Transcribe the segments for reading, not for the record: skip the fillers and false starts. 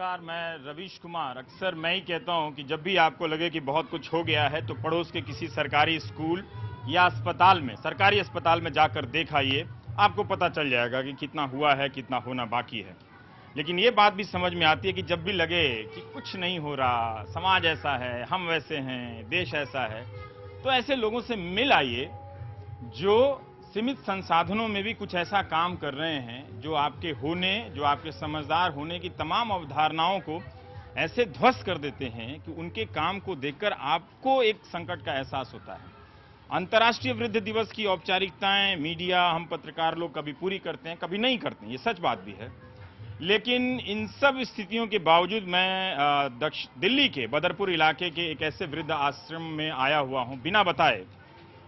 नमस्कार, मैं रवीश कुमार। अक्सर मैं ही कहता हूं कि जब भी आपको लगे कि बहुत कुछ हो गया है तो पड़ोस के किसी सरकारी स्कूल या अस्पताल में, सरकारी अस्पताल में जाकर देख आइए, आपको पता चल जाएगा कि कितना हुआ है, कितना होना बाकी है। लेकिन ये बात भी समझ में आती है कि जब भी लगे कि कुछ नहीं हो रहा, समाज ऐसा है, हम वैसे हैं, देश ऐसा है, तो ऐसे लोगों से मिल आइए जो सीमित संसाधनों में भी कुछ ऐसा काम कर रहे हैं जो आपके होने, जो आपके समझदार होने की तमाम अवधारणाओं को ऐसे ध्वस्त कर देते हैं कि उनके काम को देखकर आपको एक संकट का एहसास होता है। अंतर्राष्ट्रीय वृद्ध दिवस की औपचारिकताएं मीडिया, हम पत्रकार लोग कभी पूरी करते हैं, कभी नहीं करते हैं, ये सच बात भी है। लेकिन इन सब स्थितियों के बावजूद मैं दिल्ली के बदरपुर इलाके के एक ऐसे वृद्ध आश्रम में आया हुआ हूं बिना बताए,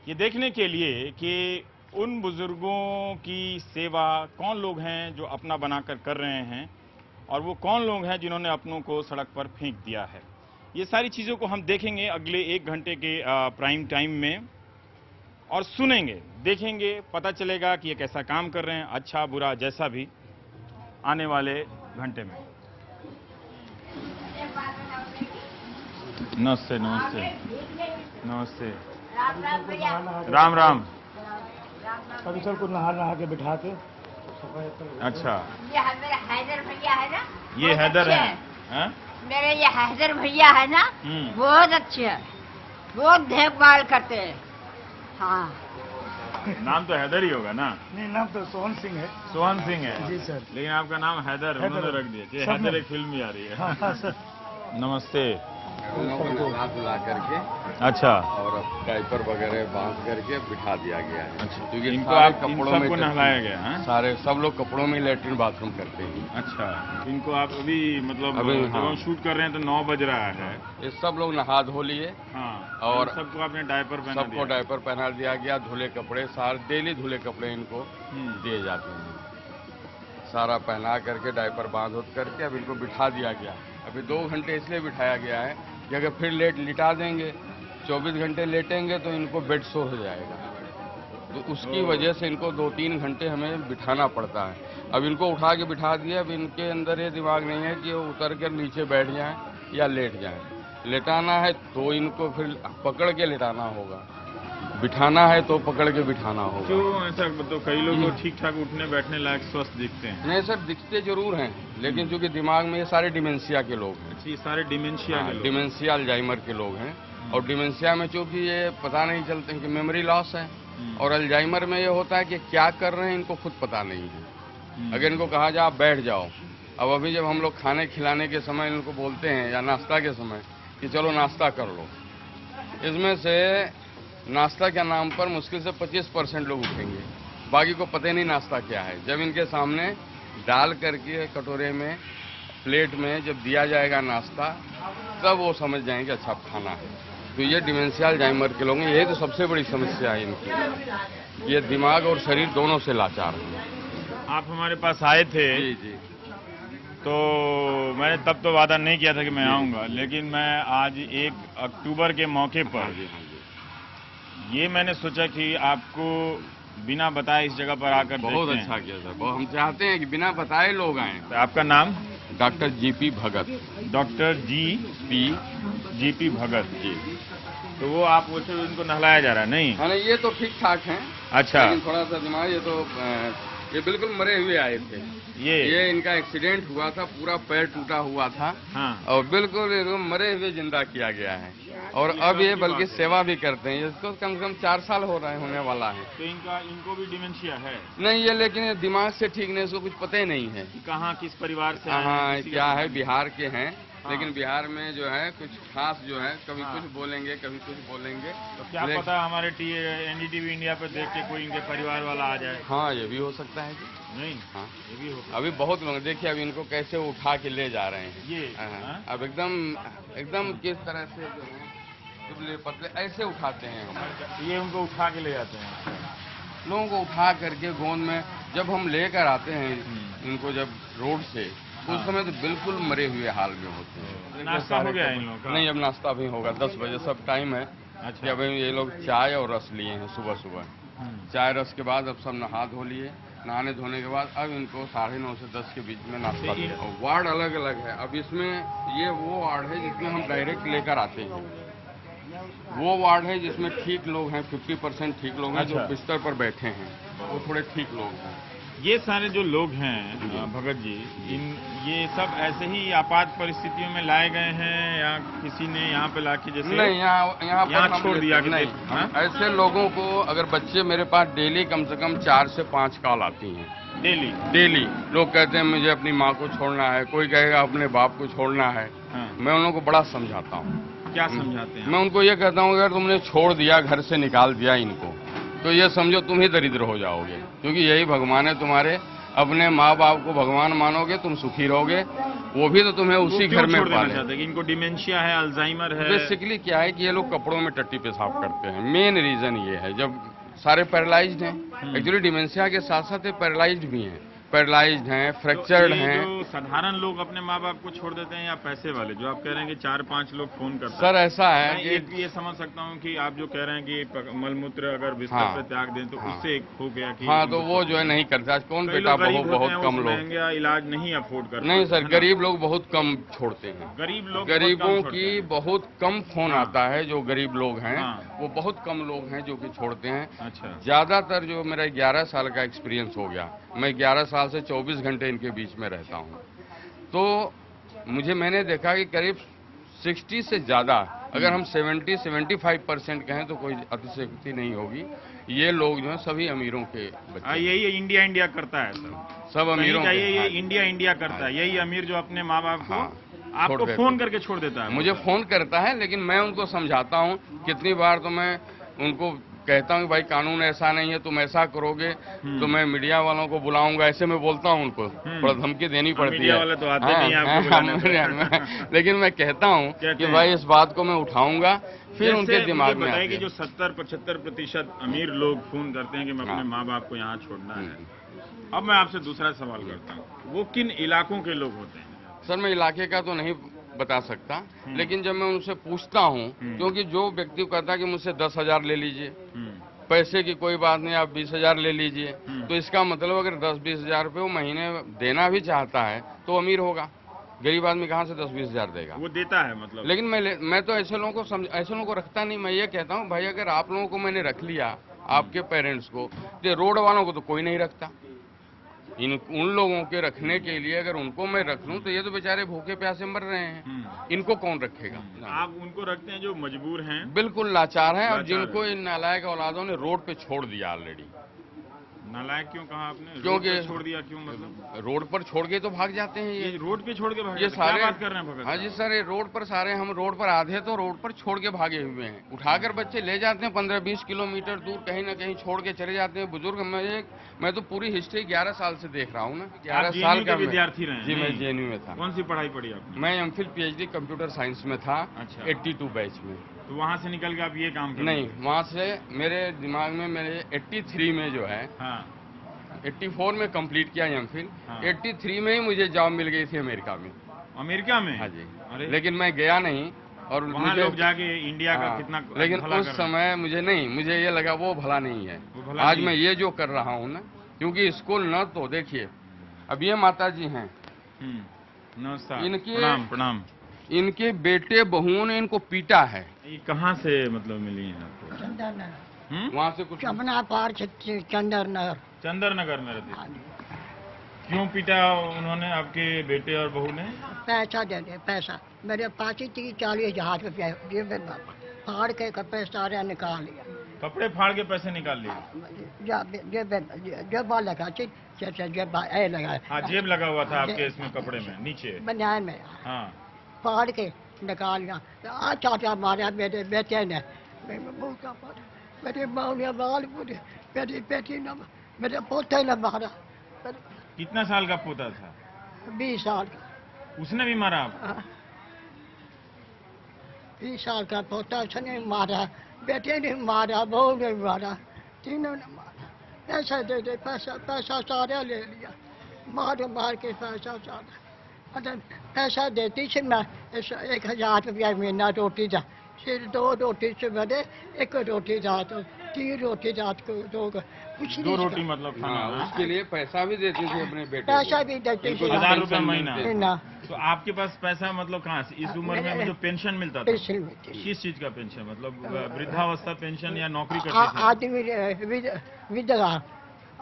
ये देखने के लिए कि उन बुजुर्गों की सेवा कौन लोग हैं जो अपना बनाकर कर रहे हैं और वो कौन लोग हैं जिन्होंने अपनों को सड़क पर फेंक दिया है। ये सारी चीज़ों को हम देखेंगे अगले 1 घंटे के प्राइम टाइम में और सुनेंगे, देखेंगे, पता चलेगा कि ये कैसा काम कर रहे हैं, अच्छा बुरा जैसा भी, आने वाले घंटे में। नमस्ते नमस्ते नमस्ते, राम राम। अभी सर को नहा के बिठा के। अच्छा, ये मेरे हैदर भैया है ना, ये हैदर है? मेरे ये हैदर भैया है ना, बहुत अच्छे हैं, बहुत देखभाल करते हैं। हाँ, नाम तो हैदर ही होगा ना? नहीं, नाम तो सोहन सिंह है। सोहन सिंह है जी सर। लेकिन आपका नाम हैदर उन्होंने रख दिया कि हैदर एक फिल्म भी आ रही है। हाँ सर। नमस्ते। ला करके अच्छा, और डायपर वगैरह बांध करके बिठा दिया गया है। अच्छा, क्योंकि इनको सारे आप इन कपड़ों में सबको नहलाया गया है? सारे सब लोग कपड़ों में लेटरिन बाथरूम करते हैं। अच्छा, इनको आप अभी मतलब अभी, जब हम शूट कर रहे हैं तो 9 बज रहा है। ये सब लोग नहा धो लिए। हाँ, और इन सबको आपने डायपर पहना दिया? सबको डायपर पहना दिया गया। धुले कपड़े, सारे डेली धुले कपड़े इनको दिए जाते हैं। सारा पहना करके डायपर बांध उठ करके अब इनको बिठा दिया गया। अभी 2 घंटे इसलिए बिठाया गया है कि अगर फिर लिटा देंगे, 24 घंटे लेटेंगे तो इनको बेड सोर हो जाएगा। तो उसकी वजह से इनको 2-3 घंटे हमें बिठाना पड़ता है। अब इनको उठा के बिठा दिया। अब इनके अंदर ये दिमाग नहीं है कि वो उतर कर नीचे बैठ जाएं या लेट जाएं। लेटाना है तो इनको फिर पकड़ के लेटाना होगा, बिठाना है तो पकड़ के बिठाना होगा। क्यों ऐसा? तो कई लोग तो ठीक ठाक उठने बैठने लायक स्वस्थ दिखते हैं। नहीं सर, दिखते जरूर हैं, लेकिन चूंकि दिमाग में ये सारे डिमेंशिया के लोग हैं। ये सारे डिमेंशिया के लोग? डिमेंशिया अल्जाइमर के लोग हैं। और डिमेंशिया में चूंकि ये पता नहीं चलते कि मेमोरी लॉस है, और अल्जाइमर में ये होता है कि क्या कर रहे हैं इनको खुद पता नहीं है। अगर इनको कहा जाए आप बैठ जाओ, अब अभी जब हम लोग खाने खिलाने के समय इनको बोलते हैं या नाश्ता के समय कि चलो नाश्ता कर लो, इसमें से नाश्ता के नाम पर मुश्किल से 25% लोग उठेंगे, बाकी को पता ही नहीं नाश्ता क्या है। जब इनके सामने डाल करके कटोरे में, प्लेट में जब दिया जाएगा नाश्ता, तब वो समझ जाएंगे अच्छा खाना है। तो ये डिमेंशिया अल्जाइमर के लोग हैं। यही तो सबसे बड़ी समस्या है इनकी, ये दिमाग और शरीर दोनों से लाचार हैं। आप हमारे पास आए थे? जी जी। तो मैंने तब तो वादा नहीं किया था कि मैं आऊंगा, लेकिन मैं आज 1 अक्टूबर के मौके पर ये मैंने सोचा कि आपको बिना बताए इस जगह पर आकर बहुत देखते अच्छा हैं। किया सर। बहुत हम चाहते हैं कि बिना बताए लोग आए। तो आपका नाम? डॉक्टर जीपी भगत। Doctor GP Bhagat ji. तो वो आप वो तो इनको नहलाया जा रहा है? नहीं, हाँ, ये तो ठीक ठाक हैं। अच्छा, लेकिन थोड़ा सा दिमाग, ये बिल्कुल मरे हुए आए थे। ये इनका एक्सीडेंट हुआ था, पूरा पैर टूटा हुआ था। हाँ। और बिल्कुल मरे हुए जिंदा किया गया है। और अब ये बल्कि सेवा भी करते हैं। इसको कम से कम 4 साल हो रहे होने वाला है। तो इनको भी डिमेंशिया है? नहीं, ये लेकिन ये दिमाग से ठीक नहीं, इसको कुछ पता ही नहीं है कहाँ किस परिवार से? हाँ, क्या है, बिहार के हैं। लेकिन बिहार में जो है कुछ खास जो है, कभी कुछ बोलेंगे, कभी कुछ बोलेंगे। तो क्या पता हमारे एनडीटीवी इंडिया पर देख के कोई इनके परिवार वाला आ जाए। हाँ, ये भी हो सकता है जी। नहीं, हाँ, ये भी हो। अभी बहुत लोग देखिए, अब इनको कैसे उठा के ले जा रहे हैं। ये अब एकदम किस तरह से जो है दुबले पतले ऐसे उठाते हैं हम। ये उनको उठा के ले जाते हैं? लोगों को उठा करके गोंद में जब हम लेकर आते हैं इनको, जब रोड से, उस समय तो बिल्कुल मरे हुए हाल में होते हैं। नाश्ता हो गया इन लोगों का? नहीं, अब नाश्ता भी होगा। 10 बजे सब टाइम है। अच्छा। कि अब ये लोग चाय और रस लिए हैं सुबह सुबह। चाय रस के बाद अब सब नहा धो लिए। नहाने धोने के बाद अब इनको 9:30 से 10 के बीच में नाश्ता दिया। और वार्ड अलग अलग है। अब इसमें ये वो वार्ड है जिसमें हम डायरेक्ट लेकर आते हैं। वो वार्ड है जिसमें ठीक लोग हैं, 50% ठीक लोग हैं, जो अच्छा। बिस्तर पर बैठे हैं, वो थोड़े ठीक लोग हैं। ये सारे जो लोग हैं भगत जी, ये सब ऐसे ही आपात परिस्थितियों में लाए गए हैं या किसी ने यहाँ पे लाके जैसे नहीं, यहाँ पर हम छोड़ दिया कि नहीं, हाँ? ऐसे लोगों को अगर बच्चे मेरे पास डेली कम से कम 4 से 5 कॉल आती हैं। डेली लोग कहते हैं मुझे अपनी माँ को छोड़ना है, कोई कहेगा अपने बाप को छोड़ना है। हाँ। मैं उन लोगों को बड़ा समझाता हूँ। क्या समझाते हैं? मैं उनको ये कहता हूँ अगर तुमने छोड़ दिया, घर से निकाल दिया इनको, तो ये समझो तुम ही दरिद्र हो जाओगे, क्योंकि यही भगवान है तुम्हारे। अपने माँ बाप को भगवान मानोगे, तुम सुखी रहोगे, वो भी तो तुम्हें उसी घर में पाले। चाहते कि इनको डिमेंशिया है, अल्जाइमर है। बेसिकली क्या है कि ये लोग कपड़ों में टट्टी पेशाब करते हैं। मेन रीजन ये है, जब सारे पैरालाइज्ड हैं। एक्चुअली डिमेंशिया के साथ साथ ये पैरालाइज्ड भी हैं, पैरालाइज्ड हैं, फ्रैक्चर्ड हैं। जो साधारण लोग अपने माँ बाप को छोड़ देते हैं या पैसे वाले, जो आप कह रहे हैं कि 4-5 लोग फोन करते हैं? सर ऐसा है मैं ये समझ सकता हूँ कि आप जो कह रहे हैं कि मलमूत्र अगर बिस्तर हाँ, पे त्याग दें तो हाँ, उससे हो गया कि हाँ, तो वो जो है नहीं करता। कौन बेटा, बहुत कम लोग, महंगा इलाज नहीं अफोर्ड करते। नहीं सर, गरीब लोग बहुत कम छोड़ते हैं। गरीबों की बहुत कम फोन आता है। जो गरीब लोग हैं वो बहुत कम लोग हैं जो कि छोड़ते हैं। अच्छा। ज्यादातर जो मेरा 11 साल का एक्सपीरियंस हो गया, मैं 11 साल से 24 घंटे इनके बीच में रहता हूँ, तो मैंने देखा कि करीब 60 से ज्यादा, अगर हम 70-75% कहें तो कोई अतिशयोक्ति नहीं होगी, ये लोग जो है सभी अमीरों के बच्चे। यही इंडिया करता है सब अमीरों के। ये इंडिया करता है। यही अमीर जो अपने माँ बाप को आपको फोन करके छोड़ देता है। मुझे फोन करता है, लेकिन मैं उनको समझाता हूँ। कितनी बार तो मैं उनको कहता हूँ भाई कानून ऐसा नहीं है, तुम ऐसा करोगे तो मैं मीडिया वालों को बुलाऊंगा, ऐसे मैं बोलता हूँ उनको। थोड़ा धमकी देनी पड़ती है। मीडिया वाले तो आते नहीं आपको बुलाने। लेकिन मैं कहता हूँ कि भाई इस बात को मैं उठाऊंगा, फिर उनके दिमाग में बताइए कि जो 70-75% अमीर लोग फोन करते हैं कि मैं अपने माँ बाप को यहाँ छोड़ना है। अब मैं आपसे दूसरा सवाल करता हूँ, वो किन इलाकों के लोग होते हैं? सर मैं इलाके का तो नहीं बता सकता, लेकिन जब मैं उनसे पूछता हूँ, क्योंकि जो व्यक्ति कहता है कि मुझसे 10,000 ले लीजिए, पैसे की कोई बात नहीं, आप 20,000 ले लीजिए, तो इसका मतलब अगर 10-20 हजार रुपये वो महीने देना भी चाहता है तो अमीर होगा। गरीब आदमी कहाँ से 10-20 हजार देगा? वो देता है मतलब। लेकिन मैं तो ऐसे लोगों को रखता नहीं। मैं ये कहता हूँ भाई अगर आप लोगों को मैंने रख लिया, आपके पेरेंट्स को, तो रोड वालों को तो कोई नहीं रखता। उन लोगों के रखने के लिए अगर उनको मैं रख लूं तो ये तो बेचारे भूखे प्यासे मर रहे हैं, इनको कौन रखेगा? आप उनको रखते हैं जो मजबूर हैं, बिल्कुल लाचार हैं, और जिनको इन नालायक औलादों ने रोड पे छोड़ दिया ऑलरेडी। नालायक क्यों कहा आपने? क्योंकि छोड़ दिया क्यों? मतलब रोड पर छोड़ के तो भाग जाते हैं। ये रोड पे छोड़ के भाग, ये सारे क्या बात कर रहे हैं भगत? हाँ जी सर, ये रोड पर सारे हम रोड पर आधे तो रोड पर छोड़ के भागे हुए हैं। उठाकर बच्चे ले जाते हैं 15-20 किलोमीटर दूर, कहीं ना कहीं छोड़ के चले जाते हैं। बुजुर्ग, मैं तो पूरी हिस्ट्री 11 साल से देख रहा हूँ ना। 11 साल का विद्यार्थी रहे? जी, मैं JNU में था। कौन सी पढ़ाई पढ़ी आपने? मैं MPhil PhD कंप्यूटर साइंस में था। अच्छा। 82 बैच में। तो वहाँ से निकल के आप ये काम कर? नहीं, वहाँ से मेरे दिमाग में मेरे 83 में जो है, 84 में कंप्लीट किया MPhil। 83 में ही मुझे जॉब मिल गई थी अमेरिका में। अमेरिका में? हाँ जी। लेकिन मैं गया नहीं, और वहाँ लोग जाके इंडिया का कितना लेकिन उस समय मुझे ये लगा वो भला नहीं है। आज मैं ये जो कर रहा हूँ ना, क्योंकि स्कूल न तो देखिए, अब ये माता जी हैं, नमस्कार, इनके प्रणाम। इनके बेटे बहुओं ने इनको पीटा है। ये कहाँ से मतलब मिली है आपको? चंदर वहाँ से कुछ चमना पार चंदर नगर में रहते। क्यों पीटा उन्होंने, आपके बेटे और बहू ने? पैसा दे दे, पैसा मेरे पास ही 30-40 हजार रुपया फाड़ के कपड़े सारे निकाल लिया। कपड़े फाड़ के पैसे निकाल लिए? जेब लगा, लगा। हाँ, जेब लगा हुआ था आपके इसमें कपड़े में, नीचे बनियान में। हाँ, फाड़ के निकाल लिया। आज चाचा मारा मेरे बेटे ने, मेरे माँ ने बाल पूरे, मेरी बेटी ने, मेरे पोते ने मारा। कितना साल का पोता था? 20 साल का। उसने भी मारा आपको? 20 साल का पोता, उसने मारा, बेटे ने मारा, बहू ने मारा, तीनों ने मारा। पैसा दे दे, पैसा सारा ले लिया, मार के पैसा सारा। पैसा देती थी मैं 1,000 रुपया महीना रोटी था, फिर 2 रोटी सवेरे, 1 रोटी रात को, 3 रोटी रात को, 2 कुछ 2 नहीं रोटी सीखा। मतलब खाना हाँ, है। उसके लिए पैसा भी देती थी अपने बेटे पैसा को। भी देते इनको थे। 1000 रुपया पेंशन महीना। मिलते। ना तो आपके पास पैसा मतलब कहाँ से इस उम्र में जो पेंशन मिलता था? पेंशन मिलती थी। किस चीज का पेंशन मतलब वृद्धावस्था पेंशन या नौकरी करते थे? आदमी विधवा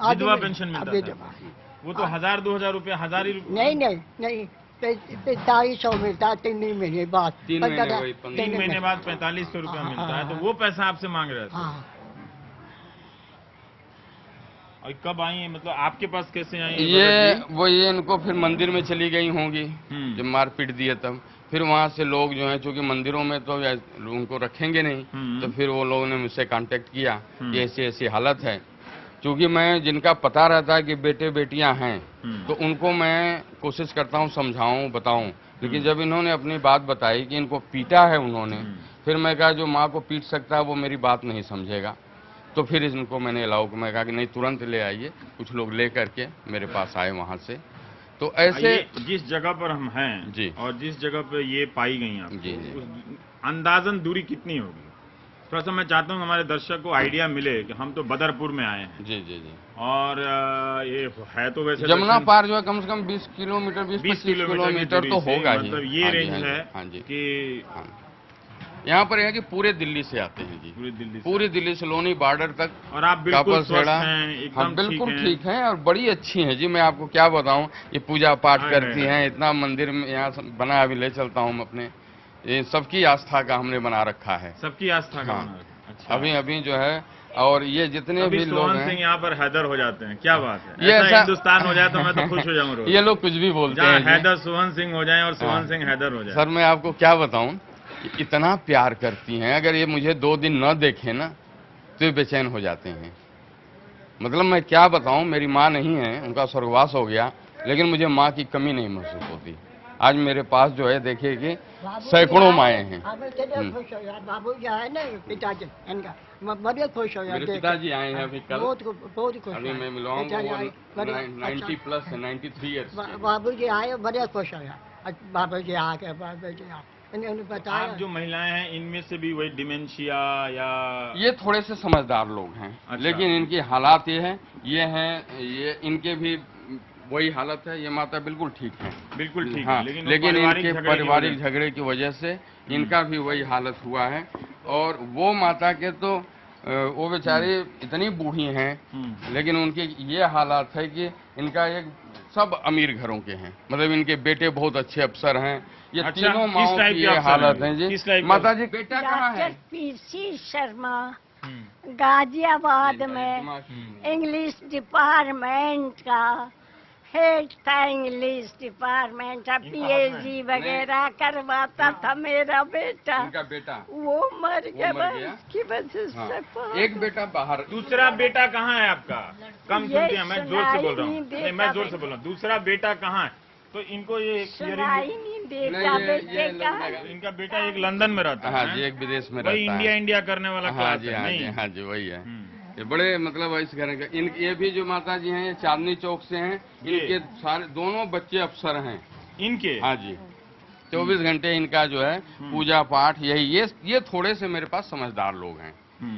विधवा पेंशन मिलता विधवा। था। वो तो 1000-2000 रुपया, 1000 ही नहीं नहीं नहीं, 4500 मिलता 3 महीने बाद। 3 महीने वही 3 महीने बाद 4500 रुपया मिलता है, तो वो पैसा आपसे मांग रहे थे। हाँ, और कब आई है मतलब आपके पास कैसे आई है ये भगत जी? वो ये इनको फिर मंदिर में चली गई होंगी जब मारपीट दिए तब। फिर वहाँ से लोग जो हैं, चूंकि मंदिरों में तो उनको रखेंगे नहीं, तो फिर वो लोगों ने मुझसे कांटेक्ट किया कि ऐसी ऐसी हालत है। चूंकि मैं जिनका पता रहता है कि बेटे बेटियां हैं, तो उनको मैं कोशिश करता हूँ समझाऊं बताऊं। लेकिन जब इन्होंने अपनी बात बताई कि इनको पीटा है उन्होंने, फिर मैं कहा जो माँ को पीट सकता है वो मेरी बात नहीं समझेगा। तो फिर इनको मैंने अलाउ, मैं कहा कि नहीं तुरंत ले आइए। कुछ लोग ले करके मेरे पास आए वहाँ से। तो ऐसे जिस जगह पर हम हैं जी। और जिस जगह पर ये पाई गई आपको, जी, जी। उस अंदाजन दूरी कितनी होगी? थोड़ा सा मैं चाहता हूँ हमारे दर्शक को आइडिया मिले कि हम तो बदरपुर में आए हैं जी जी जी। और ये है तो वैसे जमुना दक्षिण- पार जो है कम से कम 20 किलोमीटर 20 20-25 किलोमीटर की तो दूरी से, होगा ही। मतलब ये हाँ जी, रेंज हाँ जी, है हाँ जी। कि हाँ। यहाँ पर है कि पूरे दिल्ली से आते हैं जी, पूरी दिल्ली से। पूरी दिल्ली सलोनी बॉर्डर तक। और आप बिल्कुल कापड़ स्वस्थ सेड़ा। हैं, एकदम हाँ बिल्कुल हैं। ठीक है और बड़ी अच्छी हैं जी। मैं आपको क्या बताऊं, ये पूजा पाठ हाँ, करती है। हैं, इतना मंदिर में यहाँ बना है, अभी ले चलता हूँ अपने। ये सबकी आस्था का हमने बना रखा है। सबकी आस्था का हाँ। बना रखा। अच्छा। अभी अभी जो है, और ये जितने अभी भी लोग सोहन हैं, सिंह यहाँ पर हैदर हो जाते हैं, क्या बात है? ये ऐसा ऐसा हिंदुस्तान हो जाए तो मैं तो खुश हो जाऊँ रोज। ये लोग कुछ भी बोलते जहाँ हैं जी। हैदर सोहन सिंह हो जाए और सोहन हाँ। सिंह हैदर हो जाए। सर मैं आपको क्या बताऊं कि इतना प्यार करती हैं, अगर ये मुझे 2 दिन न देखें ना तो ये बेचैन हो जाते हैं। मतलब मैं क्या बताऊं, मेरी माँ नहीं है, उनका स्वर्गवास हो गया, लेकिन मुझे माँ की कमी नहीं महसूस होती। आज मेरे पास जो है देखिए कि सैकड़ों माएँ हैं। खुश हो गया बाबू जी आए ना, पिताजी इनका बड़े खुश हो गया। मेरे पिताजी आए हैं अभी कल। बहुत खुश। अभी मैं मिलवाऊंगा, वो 90 प्लस है, 93 ईयर्स। बाबू जी आए बड़े खुश हो गया। बाबू जी आ गए, बाबू जी आ, इन्होंने बताया। आप जो महिलाएं हैं इनमें से भी वही डिमेंशिया या ये थोड़े से समझदार लोग हैं। अच्छा। लेकिन इनकी हालात ये हैं, ये इनके भी वही हालत है। ये माता बिल्कुल ठीक है, बिल्कुल ठीक हाँ, है, लेकिन लेकिन इनके झगड़े की पारिवारिक वजह से- झगड़े की वजह से इनका भी वही हालत हुआ है। और वो माता के तो वो बेचारी इतनी बूढ़ी हैं, लेकिन उनके ये हालात है कि इनका एक सब अमीर घरों के हैं। मतलब इनके बेटे बहुत अच्छे अफसर हैं। ये अच्छा, तीनों किस माओं टाइप की के ये अफसर हालत हैं? है जी। किस टाइप के माता जी बेटा कहाँ है? डॉक्टर पीसी शर्मा, गाजियाबाद में इंग्लिश डिपार्टमेंट का हेड था। इंग्लिश डिपार्टमेंट का पीएचडी वगैरह करवाता था मेरा बेटा। इनका बेटा वो मर गया, मर गया? उसकी वजह हाँ। से बहुत- एक बेटा बाहर। दूसरा बेटा कहाँ है आपका? कम ये सुनते हैं, मैं जोर से बोल रहा सुनाई हूँ। नहीं नहीं, मैं देता जोर से बोल रहा हूँ। दूसरा बेटा कहाँ है? तो इनको ये सुनाई hearing- नहीं नहीं, देता ये बेटे का। इनका बेटा एक लंदन में रहता हाँ है, जी, एक विदेश में वही रहता इंडिया है। इंडिया करने वाला हाँ क्लास जी, है, हाँ जी, नहीं? हाँ जी, वही है। हम्म। ये बड़े मतलब इस घर के ये भी जो माता जी हैं, ये चांदनी चौक से हैं। ये। इनके सारे दोनों बच्चे अफसर हैं। इनके हाँ जी, 24 घंटे इनका जो है पूजा पाठ यही। ये थोड़े से मेरे पास समझदार लोग हैं,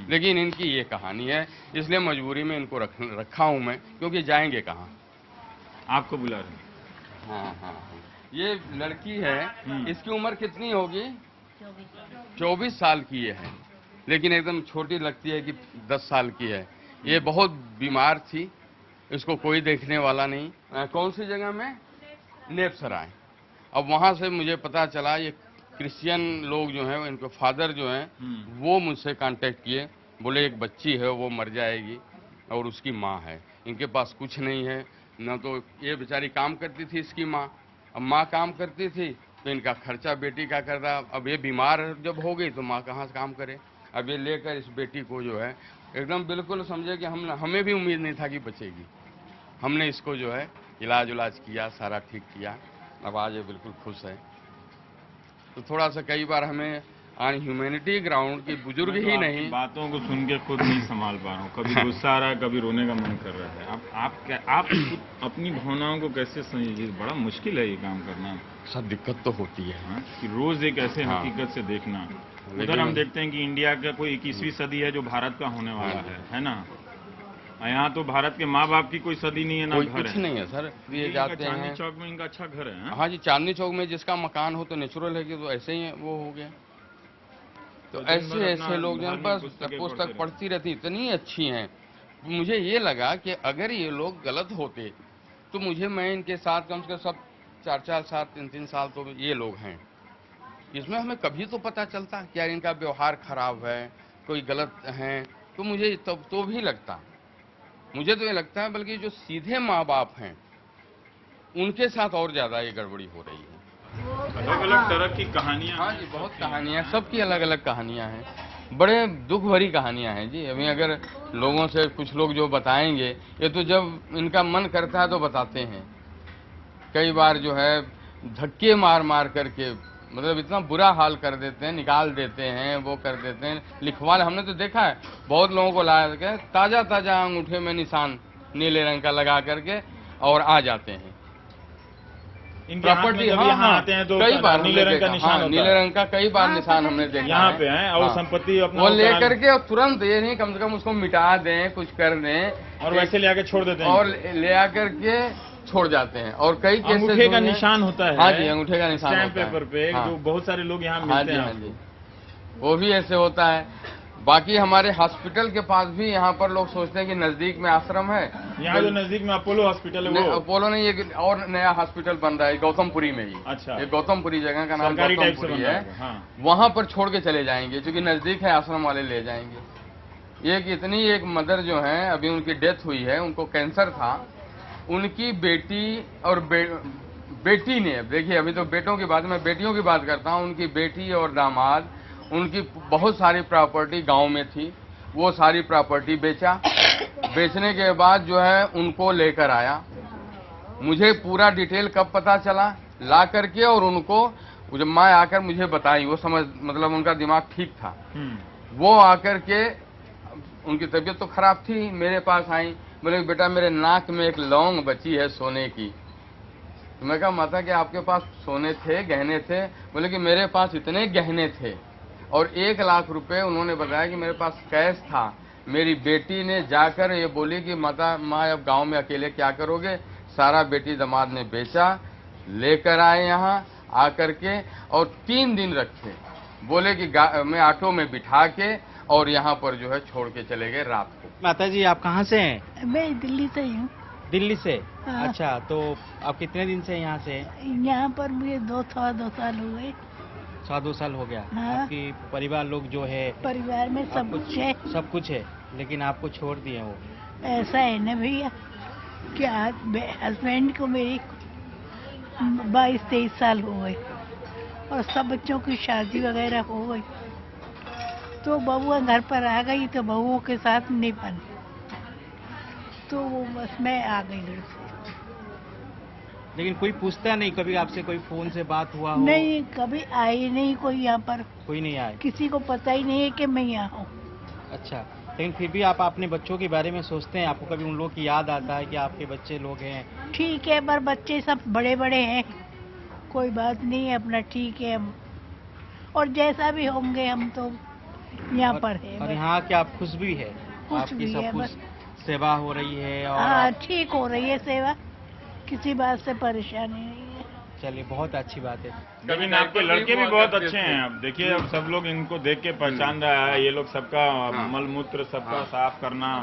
लेकिन इनकी ये कहानी है, इसलिए मजबूरी में इनको रखा हूँ मैं, क्योंकि जाएंगे कहाँ। आपको बुला रहे हैं। हाँ हाँ हाँ। ये लड़की है, इसकी उम्र कितनी होगी? 24 साल की ये है, लेकिन एकदम छोटी लगती है कि 10 साल की है। ये बहुत बीमार थी, इसको कोई देखने वाला नहीं। कौन सी जगह में? नेपसराय। अब वहाँ से मुझे पता चला, ये क्रिश्चियन लोग जो हैं, इनके फादर जो हैं, वो मुझसे कांटेक्ट किए, बोले एक बच्ची है वो मर जाएगी और उसकी माँ है। इनके पास कुछ नहीं है, न तो ये बेचारी काम करती थी इसकी माँ। अब माँ काम करती थी तो इनका खर्चा बेटी का कर रहा। अब ये बीमार जब हो गई तो माँ कहाँ से काम करे। अब ये लेकर इस बेटी को जो है एकदम बिल्कुल समझे कि हमें भी उम्मीद नहीं था कि बचेगी। हमने इसको जो है इलाज उलाज किया, सारा ठीक किया। अब आज ये बिल्कुल खुश है। तो थोड़ा सा कई बार हमें ऑन ह्यूमैनिटी ग्राउंड की बुजुर्ग ही नहीं। बातों को सुन के खुद नहीं संभाल पा रहा हूँ, कभी गुस्सा आ रहा है, कभी रोने का मन कर रहा है। आप अपनी भावनाओं को कैसे समझिए? बड़ा मुश्किल है ये काम करना। सब दिक्कत तो होती है। हाँ, कि रोज एक ऐसे हाँ। हकीकत से देखना। लेकिन उधर हम देखते हैं कि इंडिया का कोई 21वीं सदी है जो भारत का होने वाला है ना। यहाँ तो भारत के माँ बाप की कोई सदी नहीं है, ना कोई घर कुछ है। नहीं है सर, ये जाते चांदनी हैं। चौक में इनका अच्छा घर है। हाँ? हाँ जी, चांदनी चौक में जिसका मकान हो तो नेचुरल है कि तो ऐसे ही वो हो गया। तो दिन भर ऐसे अपना ऐसे लोग जन धार्मिक पर पुस्तकें पुस्तक पढ़ती रहती, इतनी अच्छी हैं। मुझे ये लगा कि अगर ये लोग गलत होते तो मैं इनके साथ कम से कम सब 4-4 साल 3-3 साल तो ये लोग हैं, इसमें हमें कभी तो पता चलता कि यार इनका व्यवहार खराब है, कोई गलत है, तो मुझे तब तो भी लगता। मुझे तो ये लगता है बल्कि जो सीधे माँ बाप हैं उनके साथ और ज्यादा ये गड़बड़ी हो रही है। अलग अलग तरह की कहानियां। हाँ जी, बहुत कहानियां, सबकी अलग अलग कहानियां हैं, बड़े दुख भरी कहानियां हैं जी। अभी अगर लोगों से कुछ लोग जो बताएंगे, ये तो जब इनका मन करता है तो बताते हैं। कई बार जो है धक्के मार मार करके मतलब इतना बुरा हाल कर देते हैं, निकाल देते हैं, वो कर देते हैं, लिखवा। हमने तो देखा है बहुत लोगों को ला के ताजा ताजा अंगूठे में निशान नीले रंग का लगा करके और आ जाते हैं। प्रॉपर्टी यहाँ आते हैं तो कई बार नीले रंग का निशान होता है। नीले रंग का कई बार निशान हमने देखा यहाँ पे है और संपत्ति अपना वो ले करके और तुरंत, ये नहीं कम से कम उसको मिटा दें, कुछ कर दें और वैसे ले आके छोड़ देते हैं और ले आकर के छोड़ जाते हैं। और कई केसेस अंगूठे का निशान होता है। हाँ जी, अंगूठे का निशान स्टैम्प होता है पेपर पे हाँ। जो बहुत सारे लोग यहाँ हाँ मिलते जी, हैं। हाँ जी, वो भी ऐसे होता है। बाकी हमारे हॉस्पिटल के पास भी यहाँ पर लोग सोचते हैं कि नजदीक में आश्रम है। यहाँ जो नजदीक में अपोलो हॉस्पिटल है वो अपोलो नहीं, एक और नया हॉस्पिटल बन रहा है गौतमपुरी में ही। अच्छा, ये गौतमपुरी जगह का नाम सरकारी टाइप से गौतमपुरी बन रहा है। हाँ। वहां पर छोड़ के चले जाएंगे क्योंकि नजदीक है, आश्रम वाले ले जाएंगे। एक मदर जो है अभी उनकी डेथ हुई है, उनको कैंसर था। उनकी बेटी और बेटी ने, देखिए अभी तो बेटों की बात, मैं बेटियों की बात करता हूँ। उनकी बेटी और दामाद, उनकी बहुत सारी प्रॉपर्टी गांव में थी, वो सारी प्रॉपर्टी बेचा। बेचने के बाद जो है उनको लेकर आया। मुझे पूरा डिटेल कब पता चला, ला करके और उनको जब मैं आकर मुझे बताई, वो समझ मतलब उनका दिमाग ठीक था। वो आकर के, उनकी तबीयत तो खराब थी, मेरे पास आई, बोले बेटा मेरे नाक में एक लौंग बची है सोने की। तो मैं कहा माता कि आपके पास सोने थे, गहने थे? बोले कि मेरे पास इतने गहने थे और 1 लाख रुपए उन्होंने बताया कि मेरे पास कैश था। मेरी बेटी ने जाकर ये बोली कि माँ अब गांव में अकेले क्या करोगे, सारा बेटी दामाद ने बेचा, लेकर आए यहाँ आकर के और 3 दिन रखे। बोले कि मैं ऑटो में बिठा के और यहाँ पर जो है छोड़ के चले गए रात को। माता जी आप कहाँ से हैं? मैं दिल्ली से ही हूँ। दिल्ली से? हाँ। अच्छा, तो आप कितने दिन से यहाँ से हैं? यहाँ पर मुझे 2 साल हो गए। 2 साल हो गया। हाँ। आपकी परिवार लोग जो है, परिवार में सब कुछ है। सब कुछ है, लेकिन आपको छोड़ दिए वो। ऐसा है ना भैया, क्या हस्बैंड को मेरी 22-23 साल हो गए और सब बच्चों की शादी वगैरह हो गई, तो बहू घर पर आ गई तो बहुओं के साथ नहीं बन, तो वो बस मैं आ गई घर से। लेकिन कोई पूछता नहीं कभी आपसे, कोई फोन से बात हुआ हो? नहीं, कभी आई नहीं कोई यहाँ पर, कोई नहीं आया? किसी को पता ही नहीं है कि मैं यहाँ हूँ। अच्छा, लेकिन फिर भी आप अपने बच्चों के बारे में सोचते हैं? आपको कभी उन लोग की याद आता है कि आपके बच्चे लोग हैं? ठीक है, पर बच्चे सब बड़े बड़े हैं, कोई बात नहीं है, अपना ठीक है हम, और जैसा भी होंगे हम तो यहाँ पर है। और यहाँ के आप खुश भी है? खुश आपकी भी सब है, कुछ बस सेवा हो रही है? और हाँ, ठीक हो रही है सेवा, किसी बात से परेशानी नहीं है। चलिए, बहुत अच्छी बात है। कभी आपके लड़के भी बहुत अच्छे हैं। अब देखिए, अब सब लोग इनको देख के पहचान रहा है, ये लोग सबका मल मूत्र सबका साफ करना।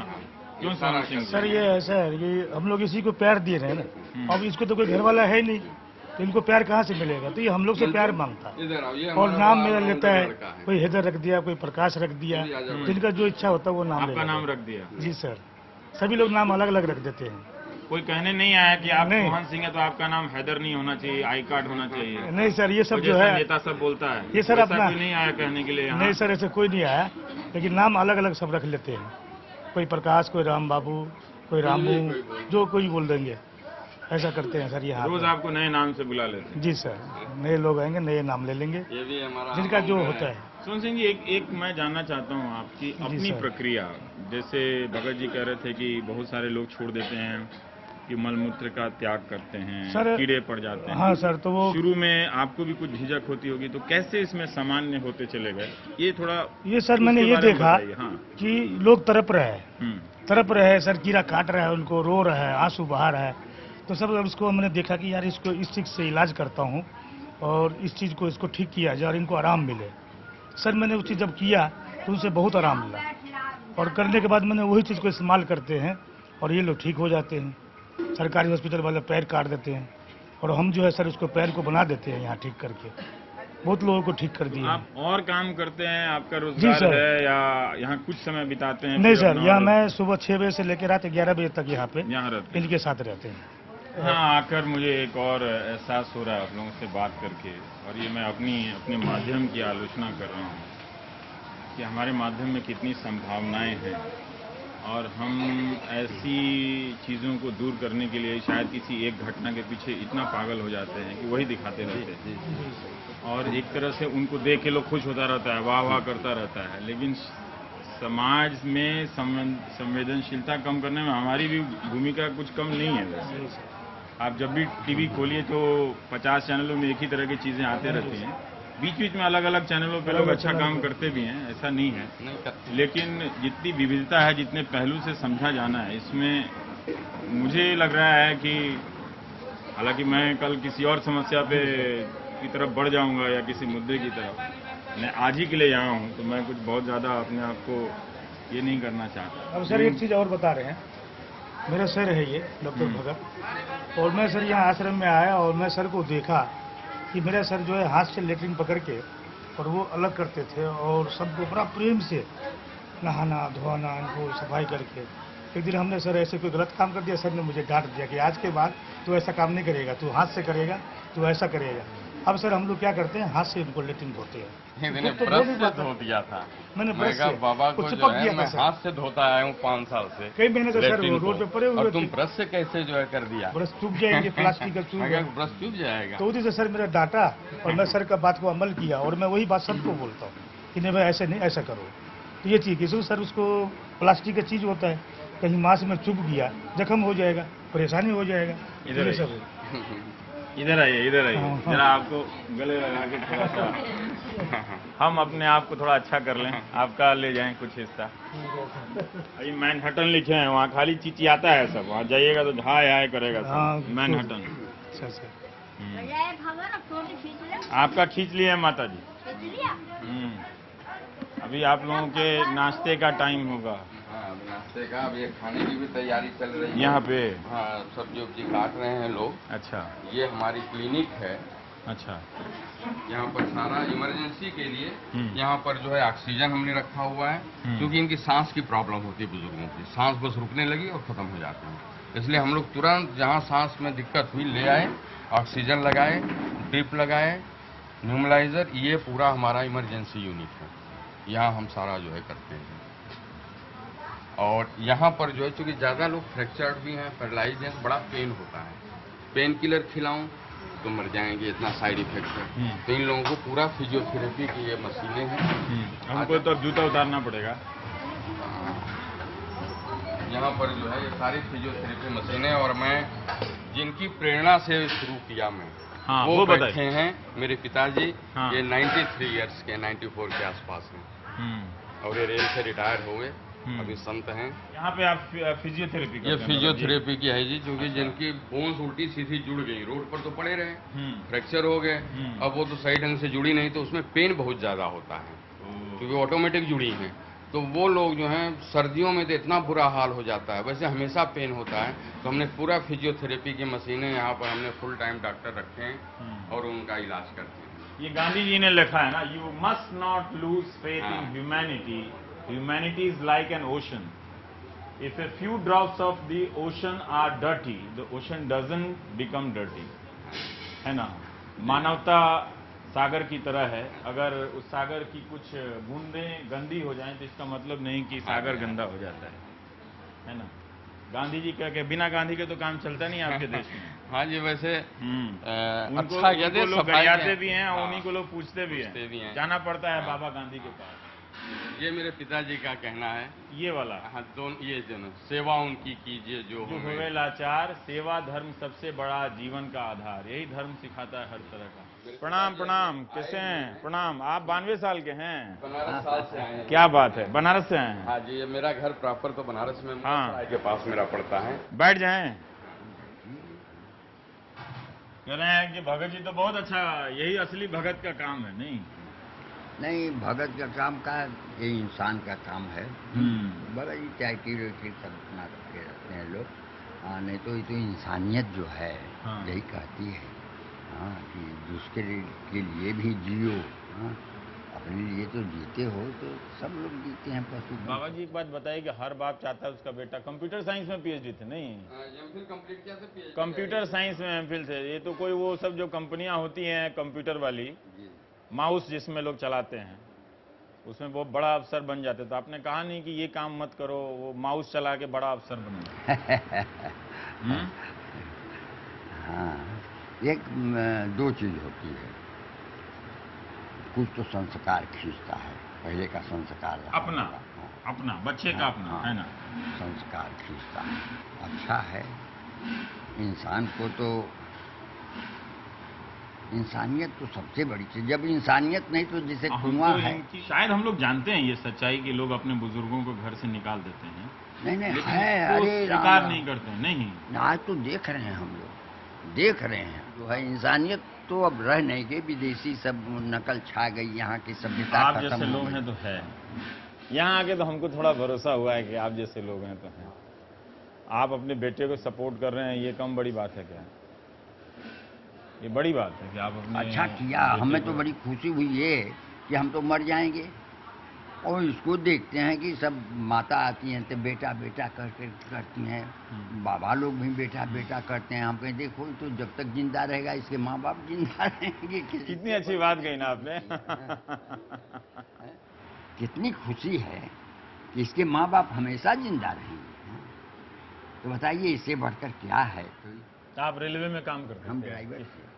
क्यों सोहन सिंह? सर ये ऐसा है कि हम लोग इसी को प्यार दिए रहे ना, अब इसको तो कोई घर वाला है नहीं, तो इनको प्यार कहाँ से मिलेगा? तो ये हम लोग से प्यार मांगता है और नाम मेरा लेता है। कोई हैदर रख दिया, कोई प्रकाश रख दिया, जिनका जो इच्छा होता है वो नाम आपका नाम रख दिया? जी सर, सभी लोग नाम अलग अलग रख देते हैं। कोई कहने नहीं आया कि आप नहीं। सोहन सिंह है तो आपका नाम हैदर नहीं होना चाहिए, आई कार्ड होना चाहिए? नहीं सर, ये सब तो जो जैसा है नेता सब बोलता है, ये सर वैसा अपना कोई नहीं आया कहने के लिए यहाँ? नहीं सर, ऐसे कोई नहीं आया, लेकिन नाम अलग अलग सब रख लेते हैं। कोई प्रकाश, कोई राम बाबू, कोई रामू, जो कोई बोल देंगे। ऐसा करते हैं सर यहाँ रोज पे। आपको नए नाम से बुला लेते हैं। जी सर, नए लोग आएंगे, नए नाम ले लेंगे, ये भी हमारा जिनका जो होता है। सोहन सिंह जी, एक मैं जानना चाहता हूँ आपकी अपनी सर। प्रक्रिया। जैसे भगत जी कह रहे थे कि बहुत सारे लोग छोड़ देते हैं, कि मलमूत्र का त्याग करते हैं, सर, कीड़े पड़ जाते हैं। हाँ सर, तो वो शुरू में आपको भी कुछ झिझक होती होगी, तो कैसे इसमें सामान्य होते चले गए? ये थोड़ा ये सर मैंने उसके ये बारे में देखा बताइए। हाँ। कि लोग तड़प रहे हैं, हम्म। सर, कीड़ा काट रहा है उनको, रो रहा है, आंसू बहा रहा है। तो सर उसको मैंने देखा कि यार इसको इस चीज़ से इलाज करता हूँ और इस चीज़ को इसको ठीक किया जाए और इनको आराम मिले। सर मैंने उस चीज़ जब किया तो उनसे बहुत आराम मिला, और करने के बाद मैंने वही चीज़ को इस्तेमाल करते हैं और ये लोग ठीक हो जाते हैं। सरकारी हॉस्पिटल वाले पैर काट देते हैं और हम जो है सर उसको पैर को बना देते हैं यहाँ ठीक करके। बहुत लोगों को ठीक कर दिए। आप और काम करते हैं, आपका जी रोजगार सर। है, या यहाँ कुछ समय बिताते हैं? नहीं फिर सर, अपना यहाँ और- मैं सुबह 6 बजे से लेकर रात 11 बजे तक यहाँ पे यहाँ रहते हैं। इनके साथ रहते हैं। हाँ, आकर मुझे एक और एहसास हो रहा है आप लोगों से बात करके, और ये मैं अपने माध्यम की आलोचना कर रहा हूँ कि हमारे माध्यम में कितनी संभावनाएं हैं, और हम ऐसी चीज़ों को दूर करने के लिए शायद किसी एक घटना के पीछे इतना पागल हो जाते हैं कि वही दिखाते रहते हैं, और एक तरह से उनको देख के लोग खुश होता रहता है, वाह वाह करता रहता है। लेकिन समाज में संवेदनशीलता कम करने में हमारी भी भूमिका कुछ कम नहीं है। वैसे आप जब भी टीवी खोलिए तो 50 चैनलों में एक ही तरह की चीज़ें आते रहती हैं। बीच बीच में अलग अलग चैनलों पे लोग अच्छा काम करते भी हैं, ऐसा नहीं है, लेकिन जितनी विविधता है, जितने पहलू से समझा जाना है, इसमें मुझे लग रहा है कि हालांकि मैं कल किसी और समस्या पे की तरफ बढ़ जाऊंगा या किसी मुद्दे की तरफ, मैं आज ही के लिए यहाँ हूँ, तो मैं कुछ बहुत ज़्यादा अपने आप को ये नहीं करना चाहता। अब सर एक चीज़ और बता रहे हैं, मेरा सर है ये डॉक्टर भगत, और मैं सर यहाँ आश्रम में आया और मैं सर को देखा कि मेरा सर जो है हाथ से लेटरिन पकड़ के और वो अलग करते थे और सबको बड़ा प्रेम से नहाना धोना, इनको सफाई करके। एक दिन हमने सर ऐसे कोई गलत काम कर दिया, सर ने मुझे डांट दिया कि आज के बाद तू ऐसा काम नहीं करेगा, तू हाथ से करेगा, तू ऐसा करेगा। अब सर हम लोग क्या करते हैं, हाथ से इनको लेटरिन धोते हैं। मैंने तो ब्रश बोल से नहीं धो दिया था। मैंने मैं ब्रश कहा से बाबा वो को जो चिपक है गया मैं था सर। हाथ से धोता आया हूँ 5 साल से। कई महीने से सर लेटरिन रोड को। पे पड़े हुए और तुम थे। ब्रश से कैसे जो है कर दिया? ब्रश चुप जाएंगे, प्लास्टिक का चुप मैं कहा ब्रश चुभ जाएगा। तो उसी से सर मेरा डांटा और मैं सर का बात को अमल किया, और मैं वही बात सबको बोलता हूँ कि नहीं भाई ऐसे नहीं, ऐसा करो। तो ये चीज़ इसमें सर उसको प्लास्टिक का चीज़ होता है, कहीं मांस में चुभ गया, जख्म हो जाएगा, परेशानी हो जाएगा। इधर ये आइए। सब है। इधर आइए, इधर आइए, हाँ, हाँ। जरा आपको गले लगा के थोड़ा सा हम अपने आप को थोड़ा अच्छा कर लें, आपका ले जाएं कुछ हिस्सा। अभी मैनहट्टन लिखे हैं, वहाँ खाली चिचियाता है सब, वहाँ जाइएगा तो हाय हाय करेगा हाँ, सब। मैनहट्टन। अच्छा सर। आपका खींच लिया है माता जी। अभी आप लोगों के नाश्ते का टाइम होगा हाँ, अब नाश्ते का, अब ये खाने की भी तैयारी चल रही है यहाँ पे। हाँ, सब्जी उब्जी काट रहे हैं लोग। अच्छा ये हमारी क्लिनिक है। अच्छा। यहाँ पर सारा इमरजेंसी के लिए हम्म। यहाँ पर जो है ऑक्सीजन हमने रखा हुआ है, क्योंकि इनकी सांस की प्रॉब्लम होती है बुजुर्गों की, सांस बस रुकने लगी और खत्म हो जाती है। इसलिए हम लोग तुरंत जहाँ सांस में दिक्कत हुई ले आए, ऑक्सीजन लगाए, ड्रिप लगाए, न्यूमलाइजर। ये पूरा हमारा इमरजेंसी यूनिट है, यहाँ हम सारा जो है करते हैं। और यहाँ पर जो है चूँकि ज़्यादा लोग फ्रैक्चर्ड भी हैं, पैरालाइज हैं, बड़ा पेन होता है। पेन किलर खिलाऊं तो मर जाएंगे, इतना साइड इफेक्ट है। तो इन लोगों को पूरा फिजियोथेरेपी की ये मशीनें हैं। हमको तो अब जूता उतारना पड़ेगा। यहाँ पर जो है ये सारी फिजियोथेरेपी मशीनें, और मैं जिनकी प्रेरणा से शुरू किया मैं, हाँ, वो वो बैठे बताइए। हैं मेरे पिताजी। हाँ। ये 93 इयर्स के, 94 के आसपास हैं, और ये रेल से रिटायर हुए, अभी संत हैं। यहाँ पे आप फिजियोथेरेपी करते ये हैं? फिजियोथेरेपी की है जी, क्योंकि जिनकी बोन्स उल्टी सीधी जुड़ गई, रोड पर तो पड़े रहे, फ्रैक्चर हो गए, अब वो तो सही ढंग से जुड़ी नहीं, तो उसमें पेन बहुत ज़्यादा होता है, क्योंकि ऑटोमेटिक जुड़ी हैं। तो वो लोग जो हैं सर्दियों में तो इतना बुरा हाल हो जाता है, वैसे हमेशा पेन होता है। तो हमने पूरा फिजियोथेरेपी की मशीनें यहाँ पर हमने फुल टाइम डॉक्टर रखे हैं और उनका इलाज करते हैं। ये गांधी जी ने लिखा है ना, you must not lose faith in हाँ। Humanity, humanity is like an ocean, if a few drops of the ocean are dirty, the ocean doesn't become dirty, है ना। मानवता सागर की तरह है, अगर उस सागर की कुछ बूंदें गंदी हो जाएं तो इसका मतलब नहीं कि सागर गंदा हो जाता है ना। गांधी जी के बिना गांधी के तो काम चलता नहीं आपके देश में। हाँ जी, वैसे उनको अच्छा कहते उनको लोग गरियाते भी हैं और हाँ, उन्हीं को लोग पूछते भी हैं। हैं। जाना पड़ता है बाबा गांधी के पास। ये मेरे पिताजी का कहना है। ये वाला हाँ, दोनों ये दोनों सेवा उनकी कीजिए जो हुए लाचार, सेवा धर्म सबसे बड़ा जीवन का आधार, यही धर्म सिखाता है हर तरह का। प्रणाम प्रणाम, कैसे हैं? प्रणाम। आप 92 साल के हैं? बनारस साल से आए हैं। क्या बात है, बनारस से आए हैं? हाँ जी, ये मेरा घर प्रॉपर तो बनारस में हाँ के पास मेरा पड़ता है। बैठ जाएं। कह रहे हैं कि भगत जी तो बहुत अच्छा, यही असली भगत का काम है। नहीं, भगत का काम का ये इंसान का काम है। बड़ा ही टाइटिल सब अपना रखे रहते हैं लोग। हाँ, नहीं तो ये तो इंसानियत जो है यही कहती है हाँ कि दूसरे के लिए भी जियो। हाँ, अपने लिए तो जीते हो तो सब लोग जीते हैं। पशु बाबा जी एक बात बताइए कि हर बाप चाहता है उसका बेटा कंप्यूटर साइंस में पीएचडी थे। नहीं, एमफिल कंप्लीट किया था। कंप्यूटर साइंस में एमफिल थे। ये तो कोई वो सब जो कंपनियां होती हैं कंप्यूटर वाली, माउस जिसमें लोग चलाते हैं, उसमें बहुत बड़ा अफसर बन जाते। तो आपने कहा नहीं कि ये काम मत करो, वो माउस चला के बड़ा अफसर बने। हाँ, एक दो चीज होती है। कुछ तो संस्कार खींचता है, पहले का संस्कार अपना अपना बच्चे का अपना है ना, संस्कार खींचता है। अच्छा है, इंसान को तो इंसानियत तो सबसे बड़ी चीज। जब इंसानियत नहीं तो जैसे कुआं है। शायद हम लोग जानते हैं ये सच्चाई कि लोग अपने बुजुर्गों को घर से निकाल देते हैं। नहीं है, अरे स्वीकार नहीं करते। नहीं, आज तो देख रहे हैं, हम लोग देख रहे हैं जो है इंसानियत तो अब रह नहीं गई। विदेशी सब नकल छा गई, यहाँ की सभ्यता आप खत्म जैसे हो लोग गई। हैं तो है, यहाँ आके तो हमको थोड़ा भरोसा हुआ है कि आप जैसे लोग हैं तो हैं। आप अपने बेटे को सपोर्ट कर रहे हैं, ये कम बड़ी बात है क्या? ये बड़ी बात है कि आप अपने अच्छा किया, हमें तो बड़ी खुशी हुई ये कि हम तो मर जाएंगे और इसको देखते हैं कि सब माता आती हैं तो बेटा बेटा करती हैं, बाबा लोग भी बेटा बेटा करते हैं। हम कहें देखो तो जब तक जिंदा रहेगा इसके माँ बाप जिंदा रहेंगे। कितनी अच्छी बात कही ना आपने। कितनी खुशी है कि इसके माँ बाप हमेशा जिंदा रहेंगे। तो बताइए इससे बढ़कर क्या है। तो आप रेलवे में काम करते हैं? हम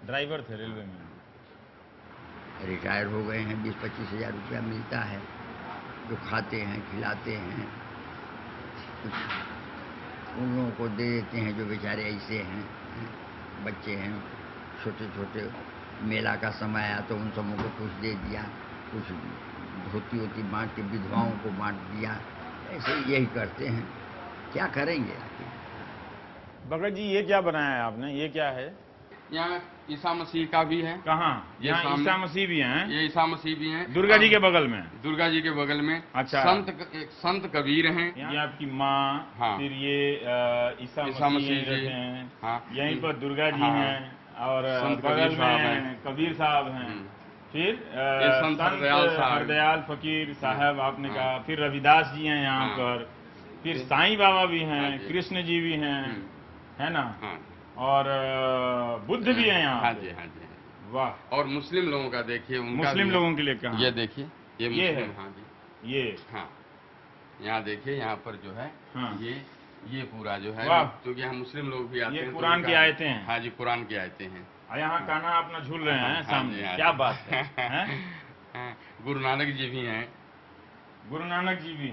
ड्राइवर थे रेलवे में। रिटायर हो गए हैं। 20-25 हज़ार रुपया मिलता है जो खाते हैं खिलाते हैं, कुछ उन लोगों को दे देते हैं जो बेचारे ऐसे हैं, बच्चे हैं छोटे छोटे। मेला का समय आया तो उन सबों को कुछ दे दिया, कुछ धोती वोती बांट के विधवाओं को बांट दिया। ऐसे यही करते हैं, क्या करेंगे। भगत जी ये क्या बनाया है आपने, ये क्या है? यहाँ ईसा मसीह का भी है। कहाँ? यहाँ ईसा मसीह भी हैं? ये ईसा मसीह भी हैं। दुर्गा जी के बगल में? दुर्गा जी के बगल में। अच्छा। संत कबीर हैं। ये आपकी माँ। हाँ। फिर ये ईसा मसीह जी हैं। हाँ। यहीं पर दुर्गा जी हाँ। हैं और संत बगल में कबीर साहब हैं। फिर संत हरदयाल फकीर साहब आपने कहा। फिर रविदास जी हैं यहाँ पर। फिर साईं बाबा भी हैं, कृष्ण जी भी हैं, है ना? और बुद्ध भी हैं यहाँ। हाँ जी, हाँ जी। वाह। और मुस्लिम लोगों का देखिए, मुस्लिम लोगों के लिए कहाँ? ये देखिए, ये है। हाँ जी, ये हाँ, यहाँ देखिए, यहाँ पर जो है हाँ। ये पूरा जो है, क्योंकि यहाँ मुस्लिम लोग भी आते हैं। ये कुरान की आयतें हैं? हाँ जी, कुरान की आयतें हैं। यहाँ कान्हा अपना झूल रहे हैं सामने। हाँ, क्या बात है? गुरु नानक जी भी हैं। गुरु नानक जी भी।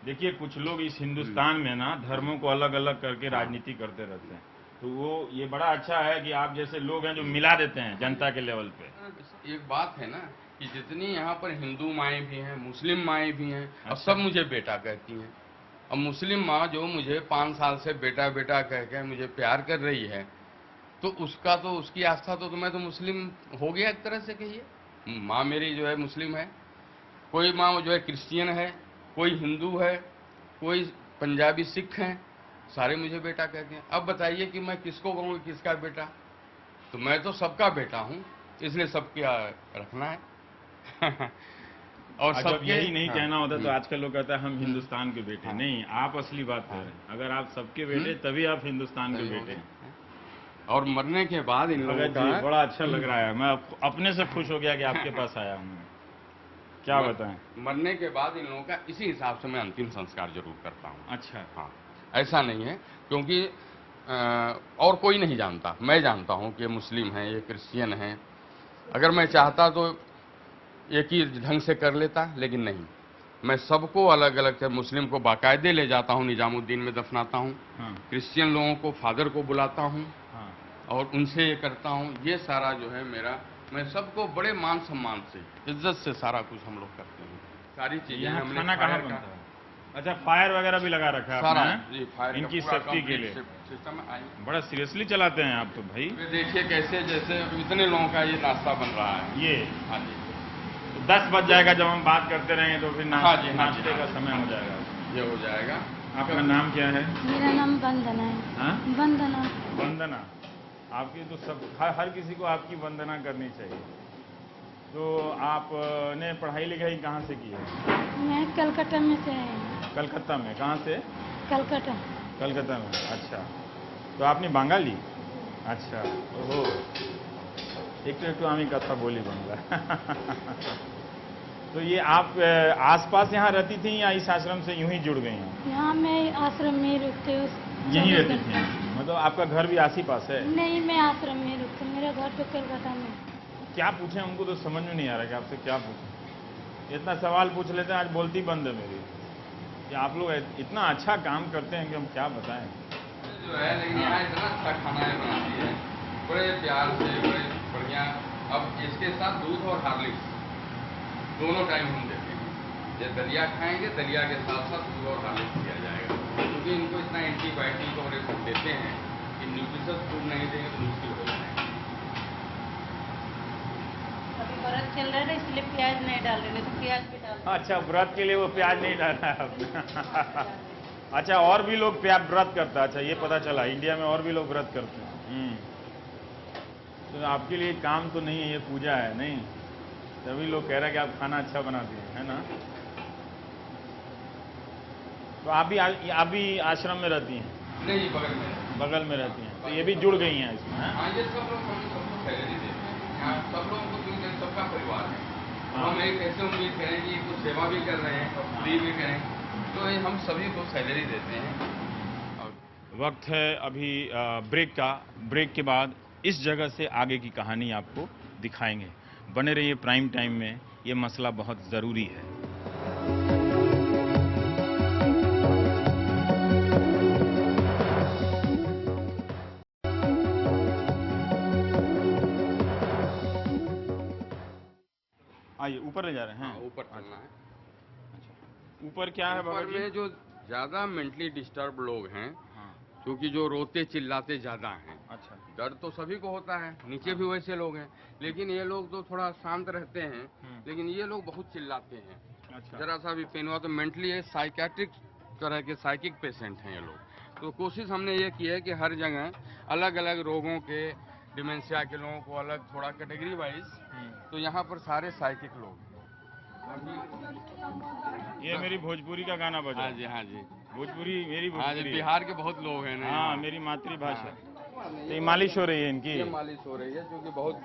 देखिए कुछ लोग इस हिंदुस्तान में ना धर्मों को अलग अलग करके राजनीति करते रहते हैं, तो वो ये बड़ा अच्छा है कि आप जैसे लोग हैं जो मिला देते हैं जनता के लेवल पे। एक बात है ना कि जितनी यहाँ पर हिंदू माएँ भी हैं, मुस्लिम माएँ भी हैं, अब सब मुझे बेटा कहती हैं। अब मुस्लिम माँ जो मुझे 5 साल से बेटा बेटा कह के मुझे प्यार कर रही है, तो उसका तो उसकी आस्था तो मैं तो मुस्लिम हो गया एक तरह से। कहिए माँ मेरी जो है मुस्लिम है, कोई माँ जो है क्रिश्चियन है, कोई हिंदू है, कोई पंजाबी सिख हैं, सारे मुझे बेटा कहते हैं। अब बताइए कि मैं किसको कहूँगा किसका बेटा? तो मैं तो सबका बेटा हूँ, इसलिए सबका रखना है। और सब यही नहीं कहना होता तो आजकल लोग कहते हैं हम हिंदुस्तान के बेटे। नहीं, आप असली बात कर रहे हैं। अगर आप सबके बेटे तभी आप हिंदुस्तान के बेटे हैं। और मरने के बाद इन लोगों का बड़ा अच्छा लग रहा है, मैं अपने से खुश हो गया कि आपके पास आया हूँ। क्या बताएं? मरने के बाद इन लोगों का इसी हिसाब से मैं अंतिम संस्कार जरूर करता हूँ। अच्छा। हाँ, ऐसा नहीं है, क्योंकि और कोई नहीं जानता। मैं जानता हूँ कि ये मुस्लिम हैं, ये क्रिश्चियन हैं। अगर मैं चाहता तो एक ही ढंग से कर लेता, लेकिन नहीं, मैं सबको अलग अलग से, मुस्लिम को बाकायदे ले जाता हूँ, निजामुद्दीन में दफनाता हूँ, क्रिश्चियन लोगों को फादर को बुलाता हूँ और उनसे ये करता हूँ। ये सारा जो है मेरा, मैं सबको बड़े मान सम्मान से, इज्जत से सारा कुछ हम लोग करते हैं। सारी चीजें हमने खाना कहाँ बनता है? अच्छा, फायर वगैरह भी लगा रखा है सारा आपने? जी, फायर इनकी सेफ्टी के लिए सिस्टम है। बड़ा सीरियसली चलाते हैं आप तो भाई। देखिए कैसे, जैसे इतने लोगों का ये नाश्ता बन रहा है। ये हाँ जी, तो 10 बज जाएगा जब हम बात करते रहेंगे तो फिर हाँ जी, नाश्ते का समय हो जाएगा। ये हो जाएगा। आपका नाम क्या है? मेरा नाम वंदना है। हाँ? वंदना। वंदना, आपकी तो सब हर किसी को आपकी वंदना करनी चाहिए। तो आपने पढ़ाई लिखाई कहाँ से की है? मैं कलकत्ता में से है। कलकत्ता में? कहाँ से? कलकत्ता। कलकत्ता में, अच्छा। तो आपने बंगाली? अच्छा, ओहो, एक तो आमी कथा बोली बांग्ला। तो ये आप आसपास यहाँ रहती थी या इस आश्रम से यूं ही जुड़ गई हैं? यहाँ मैं आश्रम में रुकते हूँ। यहीं रहती थी? मतलब आपका घर भी आस ही पास है? नहीं, मैं आश्रम में रुकती हूँ, मेरा घर तो कलकत्ता में। क्या पूछें उनको तो समझ में नहीं आ रहा कि आपसे क्या पूछें। इतना सवाल पूछ लेते हैं, आज बोलती बंद है मेरी कि आप लोग इतना अच्छा काम करते हैं कि हम क्या बताएं। जो है, लेकिन यहाँ इतना अच्छा खाना बनाती है, बड़े प्यार से, बड़े बढ़िया। अब इसके साथ दूध और हार्लिक्स दोनों टाइम हम देते हैं। ये दलिया खाएंगे, दलिया के साथ साथ दूध और हार्लिक्स दिया जाएगा, क्योंकि इनको इतना एंटीबायोटिक और ये सब देते हैं कि न्यूट्रिशस फूड नहीं देंगे तो मुश्किल हो जाएगा। अभी व्रत चल रहा है इसलिए प्याज नहीं डाल रहे, तो प्याज भी डाल। अच्छा, व्रत के लिए वो प्याज नहीं डालना है आपने। अच्छा, और भी लोग व्रत करता है? अच्छा, ये पता चला इंडिया में और भी लोग व्रत करते हैं। तो आपके लिए काम तो नहीं है, ये पूजा है नहीं? तभी लोग कह रहे हैं कि आप खाना अच्छा बनाती हैं, है ना? तो आप भी आश्रम में रहती हैं? नहीं, बगल में रहती हैं, तो ये भी जुड़ गई हैं इसमें? हाँ, ये सब लोग सबको सैलरी देते हैं। यहाँ सब लोगों को क्योंकि सबका परिवार है। हम एक कैसे उम्मीद करें कि कुछ सेवा भी कर रहे हैं और फ्री भी करें, तो ये हम सभी को सैलरी देते हैं। और वक्त है अभी ब्रेक का। ब्रेक के बाद इस जगह से आगे की कहानी आपको दिखाएंगे। बने रहिए प्राइम टाइम में, ये मसला बहुत ज़रूरी है। आइए, ऊपर ले जा रहे हैं? हाँ, ऊपर चलना है। अच्छा, ऊपर क्या है बाबा ऊपर जी? में जो ज़्यादा मेंटली डिस्टर्ब लोग हैं, क्योंकि जो रोते चिल्लाते ज़्यादा हैं। अच्छा, डर तो सभी को होता है, नीचे भी वैसे लोग हैं, लेकिन ये लोग तो थोड़ा शांत रहते हैं, लेकिन ये लोग बहुत चिल्लाते हैं। अच्छा, जरा सा भी पेन हुआ तो मेंटली ये साइकेट्रिक तरह के साइकिक पेशेंट हैं ये लोग। तो कोशिश हमने ये की है कि हर जगह अलग अलग रोगों के, डिमेंशिया के लोगों को अलग थोड़ा कैटेगरी वाइज, तो यहाँ पर सारे साइकिक लोग हैं। ये मेरी भोजपुरी का गाना बजा। हाँ जी, हाँ जी, भोजपुरी मेरी हाँ जी, भोजपुरी है। बिहार के बहुत लोग हैं ना। हाँ, मेरी मातृभाषा। तो ये मालिश हो रही है इनकी? ये मालिश हो रही है, क्योंकि बहुत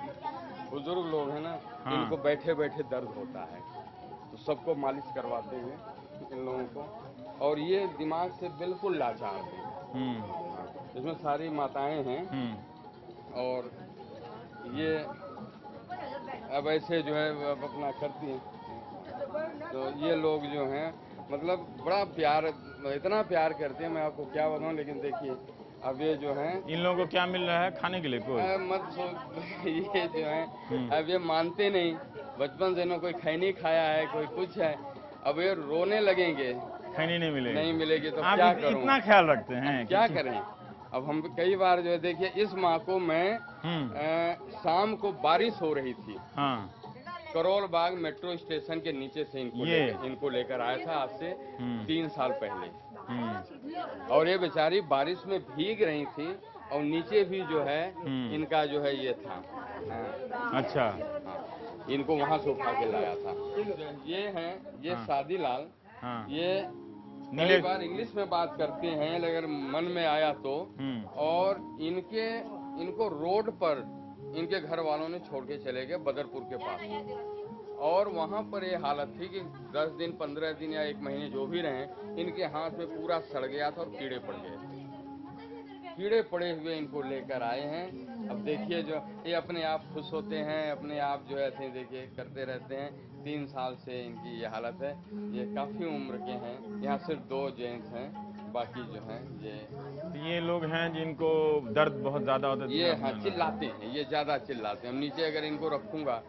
बुजुर्ग लोग हैं ना, हाँ। इनको बैठे बैठे दर्द होता है, तो सबको मालिश करवाते हैं इन लोगों को। और ये दिमाग से बिल्कुल लाचार हैं। इसमें सारी माताएं हैं और ये अब ऐसे जो है अब अपना करती हैं। तो ये लोग जो हैं मतलब बड़ा प्यार, इतना प्यार करते हैं, मैं आपको क्या बताऊं। लेकिन देखिए अब ये जो हैं, इन लोगों को क्या मिल रहा है खाने के लिए? कोई मत सोच। ये जो हैं अब ये मानते नहीं, बचपन से ना कोई खैनी खाया है, कोई कुछ है, अब ये रोने लगेंगे, खैनी नहीं मिलेगी? नहीं मिलेगी तो आप क्या करूं? इतना ख्याल रखते हैं? क्या करें? अब हम कई बार जो है, देखिए इस माह को मैं शाम को बारिश हो रही थी, हाँ, करोल बाग मेट्रो स्टेशन के नीचे से इनको लेकर आया था आज से 3 साल पहले। और ये बेचारी बारिश में भीग रही थी और नीचे भी जो है इनका जो है ये था। अच्छा, हाँ, इनको वहां से उठा के लाया था। ये हैं, ये शादीलाल, ये कई बार इंग्लिश में बात करते हैं, अगर मन में आया तो। और इनको रोड पर इनके घर वालों ने छोड़ के चले गए बदरपुर के पास, और वहाँ पर ये हालत थी कि 10 दिन 15 दिन या 1 महीने जो भी रहे, इनके हाथ में पूरा सड़ गया था और कीड़े पड़ गए थे। कीड़े पड़े हुए इनको लेकर आए हैं। अब देखिए जो ये अपने आप खुश होते हैं, अपने आप जो है ऐसे देखिए करते रहते हैं। 3 साल से इनकी ये हालत है। ये काफ़ी उम्र के हैं। यहाँ सिर्फ 2 जेंट्स हैं, बाकी जो हैं ये लोग हैं जिनको दर्द बहुत ज़्यादा होता है। ये हाँ चिल्लाते हैं, ये ज़्यादा चिल्लाते हैं। हम नीचे अगर इनको रखूँगा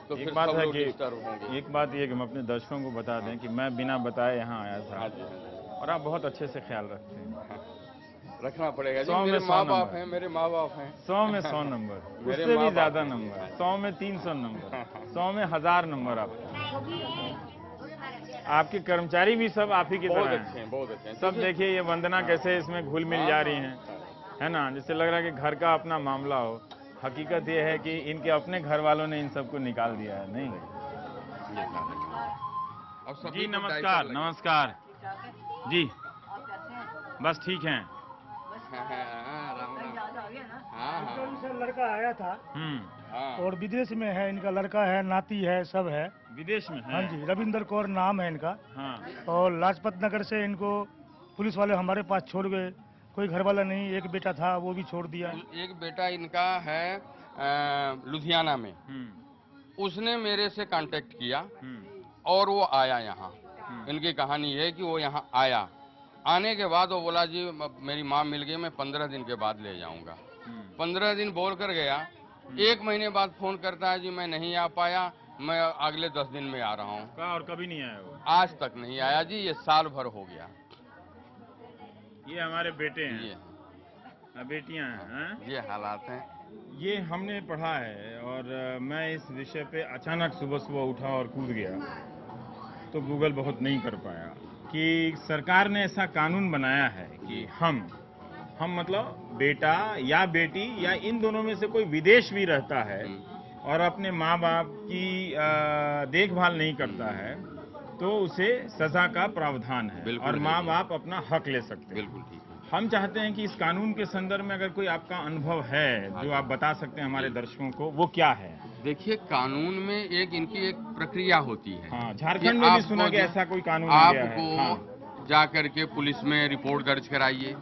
तो फिर एक बात सब है लोग कि डिस्टर्ब होंगे। एक बात ये कि हम अपने दर्शकों को बता दें कि मैं बिना बताए यहाँ आया था, हाँ जी, हाँ जी। और आप बहुत अच्छे से ख्याल रखते हैं। रखना पड़ेगा जी, 100 में मेरे 100 माँ बाप नंबर। हैं, मेरे माँ बाप हैं। 100 में 100 नंबर, मेरे उससे माँ भी बाप ज़्यादा हैं। नंबर, 100 में 300 नंबर, 100 में 1000 नंबर आपको। आपके कर्मचारी भी सब आप ही की बहुत तरह अच्छे हैं। हैं, बहुत अच्छे हैं। सब देखिए ये वंदना कैसे इसमें घुल मिल जा रही हैं, है ना, जिससे लग रहा है कि घर का अपना मामला हो। हकीकत ये है कि इनके अपने घर वालों ने इन सबको निकाल दिया है। नहीं और सभी जी, को नमस्कार डायपर लगे। नमस्कार जी, बस ठीक हैं। हाँ, राम राम। हाँ सर लड़का आया था हाँ। और विदेश में है, इनका लड़का है, नाती है, सब है। विदेश में है? हाँ जी, रविंदर कौर नाम है इनका। हाँ। और लाजपत नगर से इनको पुलिस वाले हमारे पास छोड़ गए। कोई घर वाला नहीं, एक बेटा था वो भी छोड़ दिया। एक बेटा इनका है लुधियाना में, उसने मेरे से कांटेक्ट किया और वो आया यहाँ। इनकी कहानी है कि वो यहाँ आया, आने के बाद वो बोला जी मेरी माँ मिल गई, मैं 15 दिन के बाद ले जाऊंगा। 15 दिन बोल कर गया। 1 महीने बाद फोन करता है जी मैं नहीं आ पाया, मैं अगले 10 दिन में आ रहा हूँ। और कभी नहीं आया वो? आज तक नहीं आया जी, ये साल भर हो गया। ये हमारे बेटे हैं, ये बेटियां हैं। ये हालात हैं। ये हमने पढ़ा है, और मैं इस विषय पे अचानक सुबह सुबह उठा और कूद गया, तो गूगल बहुत नहीं कर पाया कि सरकार ने ऐसा कानून बनाया है कि हम मतलब बेटा या बेटी या इन दोनों में से कोई विदेश भी रहता है और अपने माँ बाप की देखभाल नहीं करता है, तो उसे सजा का प्रावधान है और माँ बाप अपना हक ले सकते हैं। बिल्कुल ठीक है। हम चाहते हैं कि इस कानून के संदर्भ में अगर कोई आपका अनुभव है जो आप बता सकते हैं हमारे दर्शकों को, वो क्या है? देखिए, कानून में इनकी एक प्रक्रिया होती है। हाँ, झारखंड में भी सुना कि ऐसा कोई कानून आ गया है। आपको जा करके पुलिस में रिपोर्ट दर्ज कराइए।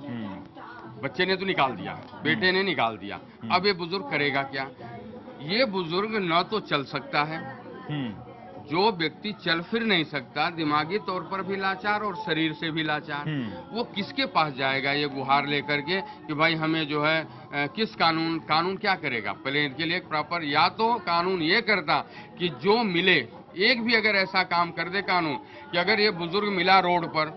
बच्चे ने तो निकाल दिया, बेटे ने निकाल दिया, अब ये बुजुर्ग करेगा क्या? ये बुजुर्ग न तो चल सकता है, जो व्यक्ति चल फिर नहीं सकता, दिमागी तौर पर भी लाचार और शरीर से भी लाचार, वो किसके पास जाएगा ये गुहार लेकर के कि भाई हमें जो है किस कानून क्या करेगा? पहले इनके लिए एक प्रॉपर, या तो कानून ये करता कि जो मिले, एक भी अगर ऐसा काम कर दे कानून कि अगर ये बुजुर्ग मिला रोड पर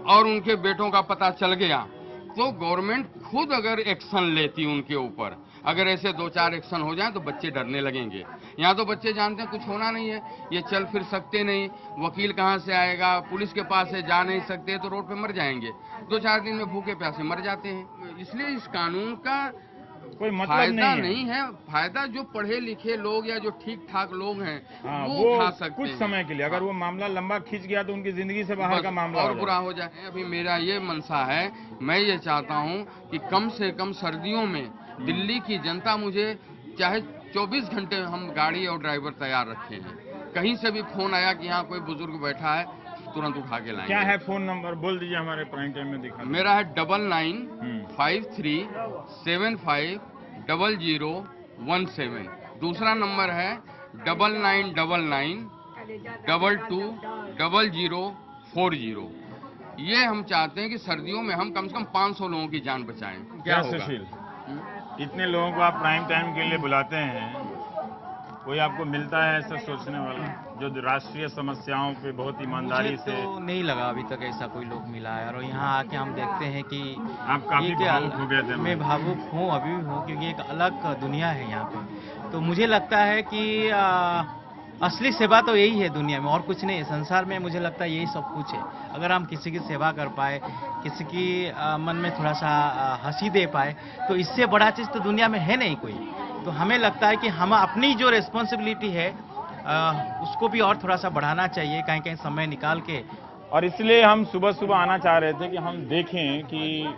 और उनके बेटों का पता चल गया, तो गवर्नमेंट खुद अगर एक्शन लेती उनके ऊपर, अगर ऐसे 2-4 एक्शन हो जाए तो बच्चे डरने लगेंगे। यहाँ तो बच्चे जानते हैं कुछ होना नहीं है, ये चल फिर सकते नहीं, वकील कहाँ से आएगा, पुलिस के पास से जा नहीं सकते, तो रोड पे मर जाएंगे, 2-4 दिन में भूखे प्यासे मर जाते हैं। इसलिए इस कानून का कोई मतलब फायदा नहीं है। फायदा जो पढ़े लिखे लोग या जो ठीक ठाक लोग हैं वो उठा सकते कुछ हैं। समय के लिए, अगर वो मामला लंबा खींच गया तो उनकी जिंदगी से बाहर का मामला और बुरा हो जाए। अभी मेरा ये मनसा है, मैं ये चाहता हूँ कि कम से कम सर्दियों में दिल्ली की जनता मुझे चाहे 24 घंटे हम गाड़ी और ड्राइवर तैयार रखे हैं। कहीं से भी फोन आया कि यहाँ कोई बुजुर्ग बैठा है, तुरंत उठा के लाएंगे। क्या है फोन नंबर बोल दीजिए, हमारे प्राइम टाइम में दिखा। मेरा है 9953750017। दूसरा नंबर है 9999220040। ये हम चाहते हैं कि सर्दियों में हम कम से कम 500 लोगों की जान बचाएं। क्या होगा? सुशील, इतने लोगों को आप प्राइम टाइम के लिए बुलाते हैं, कोई आपको मिलता है ऐसा सोचने वाला जो राष्ट्रीय समस्याओं पे बहुत ईमानदारी से? तो नहीं लगा अभी तक ऐसा कोई लोग मिला है, और यहाँ आके हम देखते हैं कि आप काफी भावुक हो गए थे। मैं भावुक हूँ, अभी भी हूँ, क्योंकि एक अलग दुनिया है यहाँ पे। तो मुझे लगता है कि असली सेवा तो यही है दुनिया में, और कुछ नहीं है संसार में। मुझे लगता है यही सब कुछ है। अगर हम किसी की सेवा कर पाए, किसी की मन में थोड़ा सा हंसी दे पाए, तो इससे बड़ा चीज़ तो दुनिया में है नहीं कोई। तो हमें लगता है कि हम अपनी जो रिस्पॉन्सिबिलिटी है उसको भी और थोड़ा सा बढ़ाना चाहिए, कहीं कहीं समय निकाल के। और इसलिए हम सुबह सुबह आना चाह रहे थे कि हम देखें कि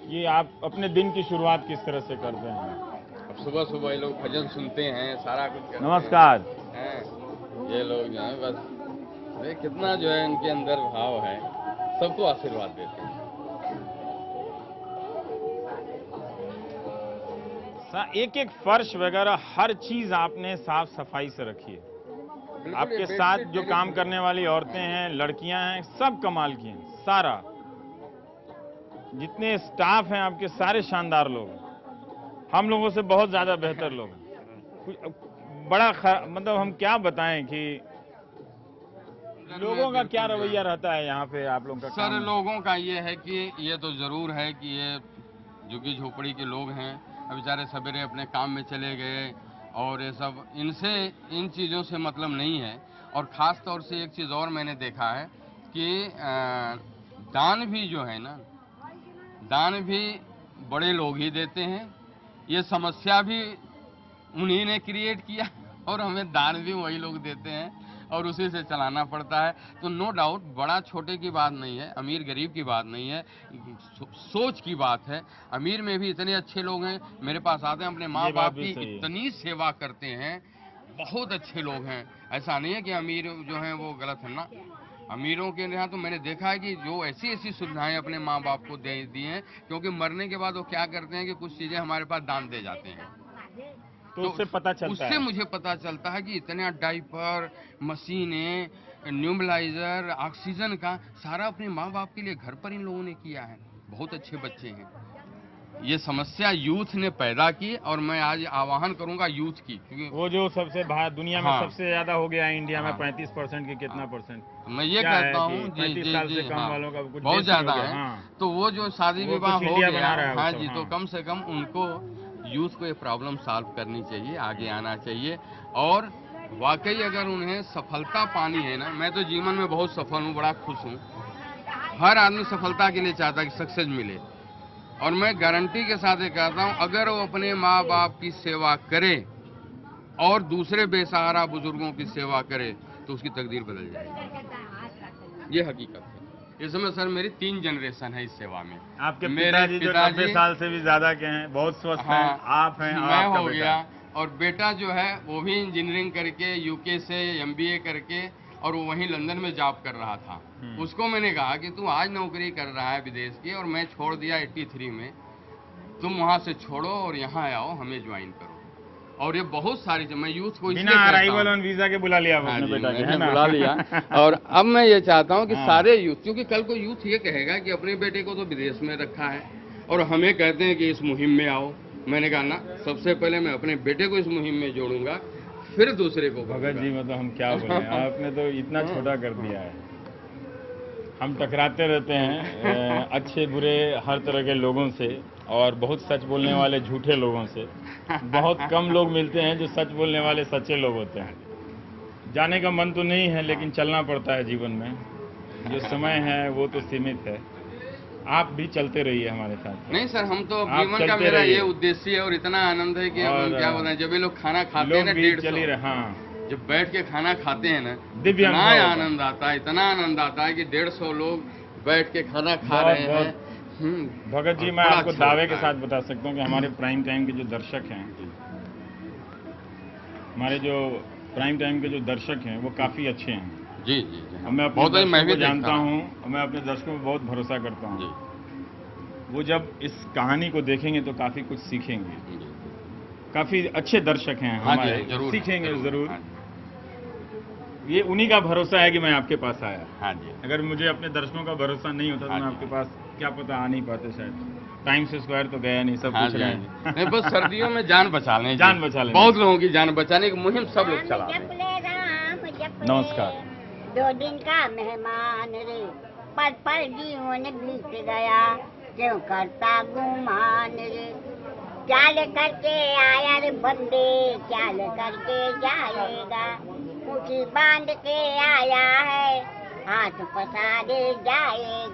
ये आप अपने दिन की शुरुआत किस तरह से करते हैं। अब सुबह सुबह ये लोग भजन सुनते हैं, सारा कुछ करते हैं। नमस्कार, हैं ये लोग जो है बस अरे कितना जो है इनके अंदर भाव है, सबको आशीर्वाद देते हैं। एक एक फर्श वगैरह हर चीज आपने साफ सफाई से रखी है। आपके साथ जो काम करने वाली औरतें हैं, लड़कियां हैं, सब कमाल की हैं। सारा जितने स्टाफ हैं आपके सारे शानदार लोग हैं। हम लोगों से बहुत ज्यादा बेहतर लोग हैं। बड़ा मतलब हम क्या बताएं कि लोगों का क्या रवैया रहता है यहाँ पे आप लोगों का? सर लोगों का ये है कि ये तो जरूर है कि ये झुग्गी झोपड़ी के लोग हैं, अब बेचारे सवेरे अपने काम में चले गए और ये सब इनसे इन चीज़ों से मतलब नहीं है। और ख़ास तौर से एक चीज़ और मैंने देखा है कि दान भी जो है ना, दान भी बड़े लोग ही देते हैं। ये समस्या भी उन्हीं ने क्रिएट किया और हमें दान भी वही लोग देते हैं और उसी से चलाना पड़ता है। तो नो डाउट बड़ा छोटे की बात नहीं है, अमीर गरीब की बात नहीं है, सोच की बात है। अमीर में भी इतने अच्छे लोग हैं, मेरे पास आते हैं अपने माँ बाप की इतनी सेवा करते हैं, बहुत अच्छे लोग हैं। ऐसा नहीं है कि अमीर जो हैं वो गलत है ना, अमीरों के यहाँ तो मैंने देखा है कि जो ऐसी ऐसी सुविधाएं अपने माँ बाप को दे दी हैं, क्योंकि मरने के बाद वो क्या करते हैं कि कुछ चीज़ें हमारे पास दान दे जाते हैं। तो उससे पता चलता उससे मुझे पता चलता है कि इतने डाइपर, मशीनें, न्यूमलाइजर, ऑक्सीजन का सारा अपने माँ बाप के लिए घर पर इन लोगों ने किया है। बहुत अच्छे बच्चे हैं। ये समस्या यूथ ने पैदा की और मैं आज आह्वान करूंगा यूथ की, क्योंकि वो जो सबसे दुनिया में हाँ, सबसे ज्यादा हो गया है इंडिया में, हाँ, 35% की कितना परसेंट? मैं ये कहता हूँ 35 साल से कम वालों का कुछ बहुत ज्यादा है। हाँ। तो वो जो शादी विवाह हो गया, हाँ जी, तो हाँ। कम से कम उनको यूथ को ये प्रॉब्लम सॉल्व करनी चाहिए, आगे आना चाहिए। और वाकई अगर उन्हें सफलता पानी है ना, मैं तो जीवन में बहुत सफल हूँ, बड़ा खुश हूँ। हर आदमी सफलता के लिए चाहता है कि सक्सेस मिले, और मैं गारंटी के साथ ये कहता हूँ अगर वो अपने माँ बाप की सेवा करे और दूसरे बेसहारा बुजुर्गों की सेवा करे तो उसकी तकदीर बदल जाएगी। ये हकीकत है। इस समय सर मेरी 3 जनरेशन है इस सेवा में। आपके पिताजी जो 90 साल से भी ज्यादा के हैं, बहुत स्वस्थ हैं, आप हैं, मैं हो गया, और बेटा जो है वो भी इंजीनियरिंग करके यूके से MBA करके और वो वहीं लंदन में जॉब कर रहा था। उसको मैंने कहा कि तू आज नौकरी कर रहा है विदेश की और मैं छोड़ दिया 83 में, तुम वहाँ से छोड़ो और यहाँ आओ, हमें ज्वाइन करो। और ये बहुत सारी मैं यूथ को बिना अराइवल ऑन वीजा के बुला लिया आपने बेटा के, है ना? बुला लिया। और अब मैं ये चाहता हूँ कि सारे यूथ, क्योंकि कल को यूथ ये कहेगा कि अपने बेटे को तो विदेश में रखा है और हमें कहते हैं कि इस मुहिम में आओ। मैंने कहा ना, सबसे पहले मैं अपने बेटे को इस मुहिम में जोड़ूंगा, फिर दूसरे को। भगत जी मतलब हम क्या बोले, आपने तो इतना छोटा कर दिया है। हम टकराते रहते हैं अच्छे बुरे हर तरह के लोगों से, और बहुत सच बोलने वाले झूठे लोगों से। बहुत कम लोग मिलते हैं जो सच बोलने वाले सच्चे लोग होते हैं। जाने का मन तो नहीं है, लेकिन चलना पड़ता है जीवन में। जो समय है वो तो सीमित है। आप भी चलते रहिए हमारे साथ। नहीं सर, हम तो जीवन का मेरा ये उद्देश्य है और इतना आनंद है कि क्या बताएं, जब ये लोग खाना खाते हैं ना 150, हाँ, जब बैठ के खाना खाते हैं ना, दिव्य इतना आनंद आता है, इतना आनंद आता है कि 150 लोग बैठ के खाना खा रहे हैं। भगत जी, मैं आपको दावे के साथ बता सकता हूँ कि हमारे प्राइम टाइम के जो दर्शक हैं, हमारे जो प्राइम टाइम के जो दर्शक हैं वो काफी अच्छे हैं। जी जी जी। मैं अपने दर्शकों को जानता हूँ, मैं अपने दर्शकों में बहुत भरोसा करता हूँ। वो जब इस कहानी को देखेंगे तो काफी कुछ सीखेंगे। काफी अच्छे दर्शक हैं हमारे, सीखेंगे जरूर। ये उन्हीं का भरोसा है कि मैं आपके पास आया। हाँ जी। अगर मुझे अपने दर्शकों का भरोसा नहीं होता तो मैं आपके पास क्या पता आ नहीं पाते शायद। टाइम्स स्क्वायर तो गया नहीं, सब कुछ रहे हैं। नहीं, बस सर्दियों में जान बचा लें, जान बचा लें। बहुत लोगों की जान बचाने की मुहिम सब लोग चला रहे हैं। नमस्कार। 2 दिन का मेहमान रे, पल जीवन बीत गया, क्यों करता गुमान रे। क्या लेकर के आया रे बंदे, क्या लेकर के जाएगा, मुट्ठी बांध के आया है, हाथ पसारे जाएगा।